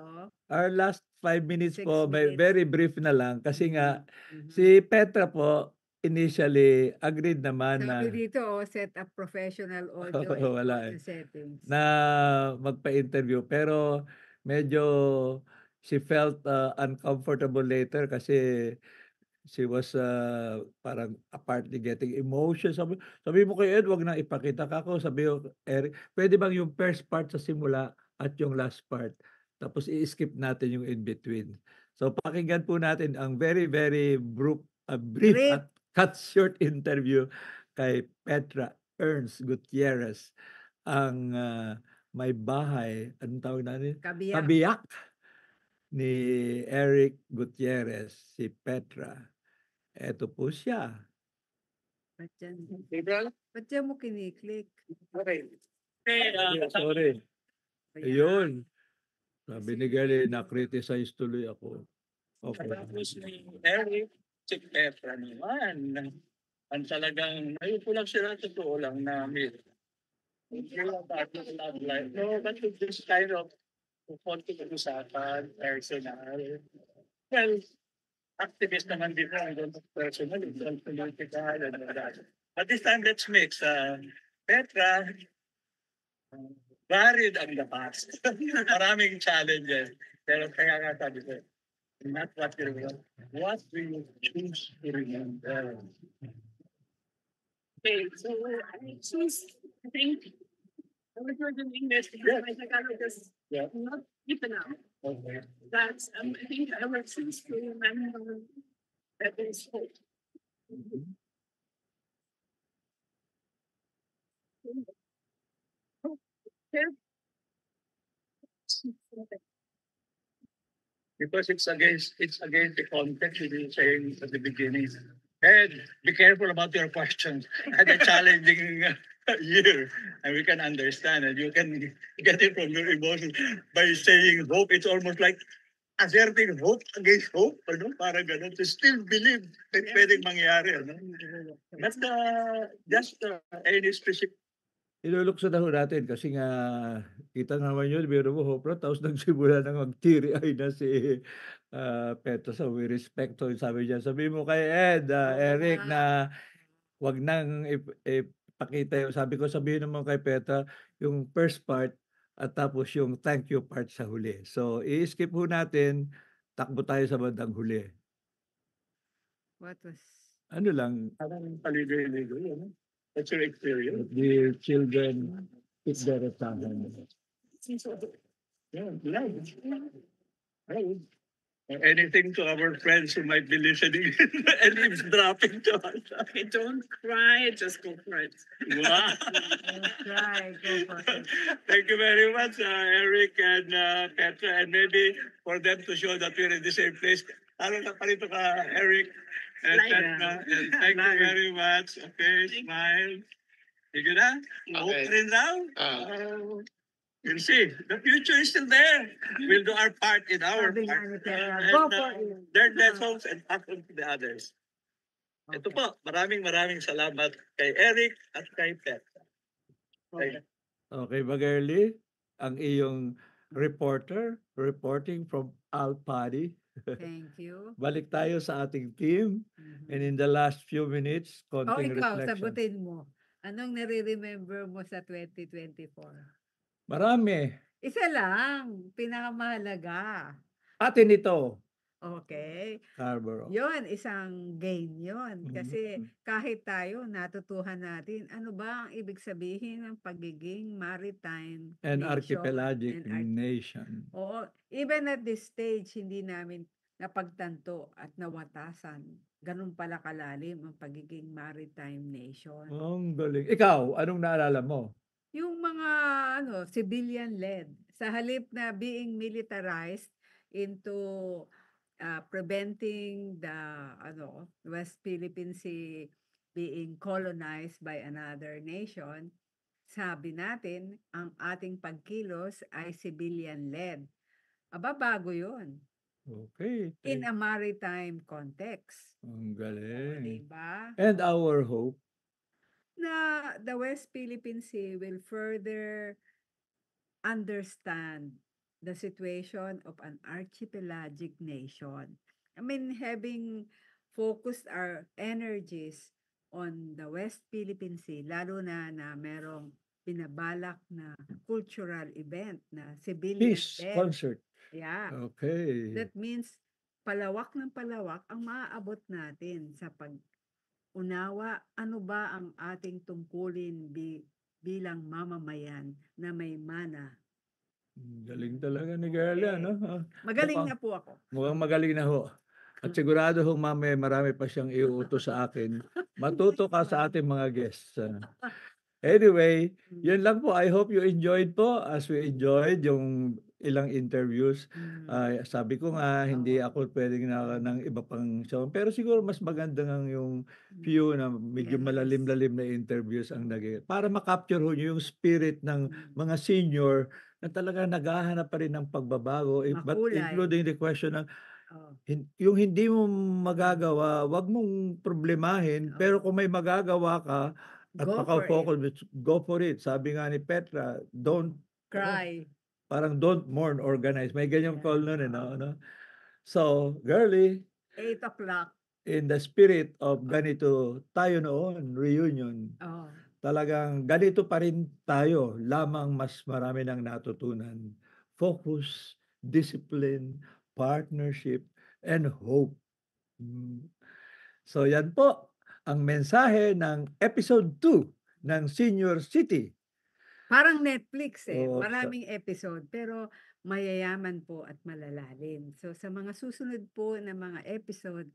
[SPEAKER 1] Our last 5 minutes
[SPEAKER 2] 6
[SPEAKER 1] po, may
[SPEAKER 2] minutes.
[SPEAKER 1] very brief na lang kasi nga
[SPEAKER 2] Mhm.
[SPEAKER 1] si Petra po initially agreed naman
[SPEAKER 2] Sabi
[SPEAKER 1] na
[SPEAKER 2] dito, set up professional audio and
[SPEAKER 1] wala,
[SPEAKER 2] audio settings.
[SPEAKER 1] na magpa-interview pero medyo she felt, uncomfortable later kasi she was, parang partly getting emotion. Sabi mo kay Ed, "Wag na ipakita." Kako sabi ko, Eric, "Puwede bang yung first part sa simula at yung last part, tapos i-skip natin yung in between." So, pakinggan po natin ang very, very brief
[SPEAKER 2] Brief.
[SPEAKER 1] at cut short interview kay Petra Ernst Gutierrez, ang, may bahay, anong tawag natin?
[SPEAKER 2] Kabiyak.
[SPEAKER 1] Kabiyak ni Eric Gutierrez, si Petra. Eto po siya.
[SPEAKER 2] Ba't yan?
[SPEAKER 7] Gabriel?
[SPEAKER 2] Ba't yan mo kiniklik?
[SPEAKER 7] Okay.
[SPEAKER 1] Sorry.
[SPEAKER 2] Ayan.
[SPEAKER 1] Ayun. Sabi ni Gary, na-criticize tuloy ako. Okay.
[SPEAKER 6] Tapos ni Eric, si Petra naman. Ang talagang, ayun ko lang sila, totoo lang na No, but with this kind of konting usapan, personal. Well, activist naman din na, don't personal, don't political, and all that. But this time, let's mix. Petra, varied ang the past. Maraming challenges. Pero kaya nga sabi ko, not what you want. What do you choose to remember?
[SPEAKER 5] Okay, so I choose, I think, I was in English because my Tagalog is
[SPEAKER 6] Yeah.
[SPEAKER 5] not deep enough.
[SPEAKER 6] Okay.
[SPEAKER 5] That's, I think I will choose to remember that there is hope.
[SPEAKER 6] Because it's against the context we were saying at the beginning. And be careful about your questions. Had a challenging year, and we can understand and you can get it from your emotions by saying hope. It's almost like asserting hope against hope, ano? Para ganun. To still believe that pwedeng mangyari, ano? But just any specific
[SPEAKER 1] Ilulukso na ho natin kasi nga kita naman yun, biro mo hopra tapos nagsimula na mag-teary-eye na si, Petra. So, we respect. So, sabi niya, sabihin mo kay Ed,
[SPEAKER 2] Oo
[SPEAKER 1] Eric
[SPEAKER 2] nga.
[SPEAKER 1] na wag nang ipakita yung sabi ko sabihin naman kay Petra yung first part at tapos yung thank you part sa huli. So, i-skip ho natin, takbo tayo sa bandang huli.
[SPEAKER 2] What was...
[SPEAKER 1] Ano lang,
[SPEAKER 6] parang paligoy-ligoy, ano? That's your experience.
[SPEAKER 1] the children eat their retirement.
[SPEAKER 6] Yeah, loud. Loud. Anything to our friends who might be listening and eavesdropping to us.
[SPEAKER 5] Okay, don't cry, just go for it.
[SPEAKER 6] Wow.
[SPEAKER 2] Try, go for it.
[SPEAKER 6] Thank you very much, Eric and Petra, and maybe for them to show that we're in the same place. Ano na parito ka, Eric and
[SPEAKER 5] Like
[SPEAKER 6] Petra. And thank you very much. Okay, smile. Sige na? Hope rin daw? We'll see. The future is still there. We'll do our part in our
[SPEAKER 2] Sabi nga
[SPEAKER 6] part.
[SPEAKER 2] ni Petra,
[SPEAKER 6] And,
[SPEAKER 2] go for it.
[SPEAKER 6] learn lessons and pass on to the others. Ito
[SPEAKER 2] Okay.
[SPEAKER 6] po, maraming salamat kay Eric at kay Petra. Okay.
[SPEAKER 1] Okay ba, Girlie? Ang iyong reporting from Alpadi.
[SPEAKER 2] Thank you.
[SPEAKER 1] Balik tayo sa ating team.
[SPEAKER 2] Mhm.
[SPEAKER 1] And in the last few minutes,
[SPEAKER 2] Oh,
[SPEAKER 1] konting
[SPEAKER 2] ikaw,
[SPEAKER 1] reflection.
[SPEAKER 2] sagutin mo. Anong nare-remember mo sa 2024?
[SPEAKER 1] Marami.
[SPEAKER 2] Isa lang, pinakamahalaga.
[SPEAKER 1] Atin ito,
[SPEAKER 2] Okay.
[SPEAKER 1] Scarborough.
[SPEAKER 2] Yon, isang gain yon. Kasi
[SPEAKER 1] Mhm.
[SPEAKER 2] kahit tayo, natutuhan natin, ano ba ang ibig sabihin ng pagiging maritime
[SPEAKER 1] And
[SPEAKER 2] nation
[SPEAKER 1] archipelagic
[SPEAKER 2] and arch-
[SPEAKER 1] nation.
[SPEAKER 2] Oo, even at this stage, hindi namin napagtanto at nawatasan. Ganun pala kalalim ang pagiging maritime nation.
[SPEAKER 1] Ang galing. Ikaw, anong naalala mo?
[SPEAKER 2] Yung mga civilian-led, sa halip na being militarized into preventing the West Philippine Sea being colonized by another nation, sabi natin, ang ating pagkilos ay civilian-led. Aba, bago yun.
[SPEAKER 1] Okay,
[SPEAKER 2] in a maritime context.
[SPEAKER 1] ang
[SPEAKER 2] O,
[SPEAKER 1] galing.
[SPEAKER 2] diba?
[SPEAKER 1] And our hope,
[SPEAKER 2] Na the West Philippine Sea will further understand the situation of an archipelagic nation. I mean, having focused our energies on the West Philippine Sea, lalo na merong binabalak na cultural event na civilian
[SPEAKER 1] peace
[SPEAKER 2] death.
[SPEAKER 1] concert.
[SPEAKER 2] Yeah.
[SPEAKER 1] Okay.
[SPEAKER 2] That means palawak ng palawak ang maaabot natin sa pag-unawa ano ba ang ating tungkulin bilang mamamayan na may mana.
[SPEAKER 1] Galing talaga ni Girlie,
[SPEAKER 2] Okay.
[SPEAKER 1] ano? Ah,
[SPEAKER 2] Magaling
[SPEAKER 1] mukhang
[SPEAKER 2] na po ako.
[SPEAKER 1] mukhang magaling na ho. At sigurado hong mamaya marami pa siyang iuutos sa akin. Matuto ka sa ating mga guests. Anyway, yun lang po. I hope you enjoyed po as we enjoyed yung ilang interviews. Sabi ko nga, hindi ako pwedeng ng iba pang show. Pero siguro mas maganda ng yung few na medyo
[SPEAKER 2] Yes.
[SPEAKER 1] malalim-lalim na interviews ang naging. Para makapture ho nyo yung spirit ng mga senior na talaga naghahanap pa rin ng pagbabago. But
[SPEAKER 2] Makulay.
[SPEAKER 1] including the question ng
[SPEAKER 2] Oh.
[SPEAKER 1] yung hindi mo magagawa, wag mong problemahin. Pero kung may magagawa ka, at
[SPEAKER 2] Go for
[SPEAKER 1] maka-focus, go for it. Sabi nga ni Petra, don't
[SPEAKER 2] Cry.
[SPEAKER 1] parang don't mourn, organize. May ganyang
[SPEAKER 2] Yeah.
[SPEAKER 1] call nun, no? So, Girlie,
[SPEAKER 2] 8 o'clock.
[SPEAKER 1] in the spirit of ganito tayo noon, reunion,
[SPEAKER 2] Oh.
[SPEAKER 1] talagang ganito pa rin tayo, lamang mas marami nang natutunan. Focus, discipline, partnership, and hope. So yan po ang mensahe ng episode 2 ng Senior City.
[SPEAKER 2] Parang Netflix
[SPEAKER 1] Oo,
[SPEAKER 2] maraming episode pero mayayaman po at malalalim. So sa mga susunod po na mga episode,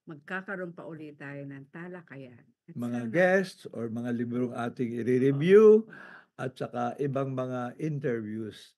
[SPEAKER 2] magkakaroon pa ulit tayo ng talakayan. At
[SPEAKER 1] Mga
[SPEAKER 2] sana-
[SPEAKER 1] guests or mga librong ating i-review at saka ibang mga interviews.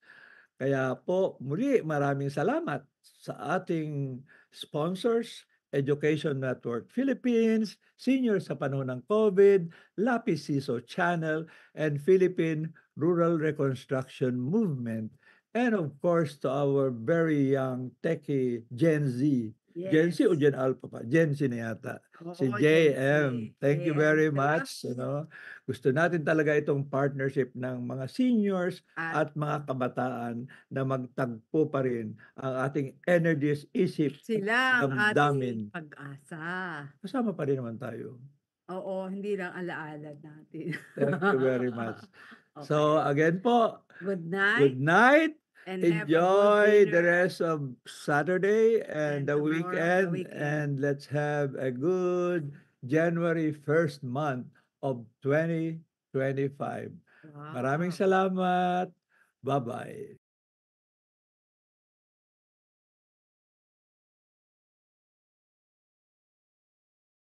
[SPEAKER 1] Kaya po muli maraming salamat sa ating sponsors, Education Network Philippines, Senior sa panahon ng COVID, Lapis Siso Channel, and Philippine Rural Reconstruction Movement. And of course to our very young techie Gen Z. Gen Z o
[SPEAKER 2] Yes.
[SPEAKER 1] Gen Alpha pa? Gen Z na yata.
[SPEAKER 2] Oo,
[SPEAKER 1] Si
[SPEAKER 2] Gen Z.
[SPEAKER 1] JM. Thank you
[SPEAKER 2] JM,
[SPEAKER 1] very
[SPEAKER 2] the
[SPEAKER 1] much.
[SPEAKER 2] last.
[SPEAKER 1] Gusto natin talaga itong partnership ng mga seniors
[SPEAKER 2] At
[SPEAKER 1] at mga kabataan na magtagpo pa rin ang ating energies, isip,
[SPEAKER 2] sila ang
[SPEAKER 1] damdamin.
[SPEAKER 2] ating pag-asa.
[SPEAKER 1] Kasama pa rin naman tayo.
[SPEAKER 2] Oo, hindi lang alaala natin.
[SPEAKER 1] Thank you very much.
[SPEAKER 2] Okay.
[SPEAKER 1] So again po,
[SPEAKER 2] Good night.
[SPEAKER 1] good night.
[SPEAKER 2] And have a good
[SPEAKER 1] Enjoy the
[SPEAKER 2] dinner.
[SPEAKER 1] rest of Saturday and
[SPEAKER 2] And
[SPEAKER 1] the
[SPEAKER 2] tomorrow, the
[SPEAKER 1] weekend,
[SPEAKER 2] weekend.
[SPEAKER 1] and let's have a good January 1st month of 2025. Maraming
[SPEAKER 2] Wow.
[SPEAKER 1] salamat. Bye-bye.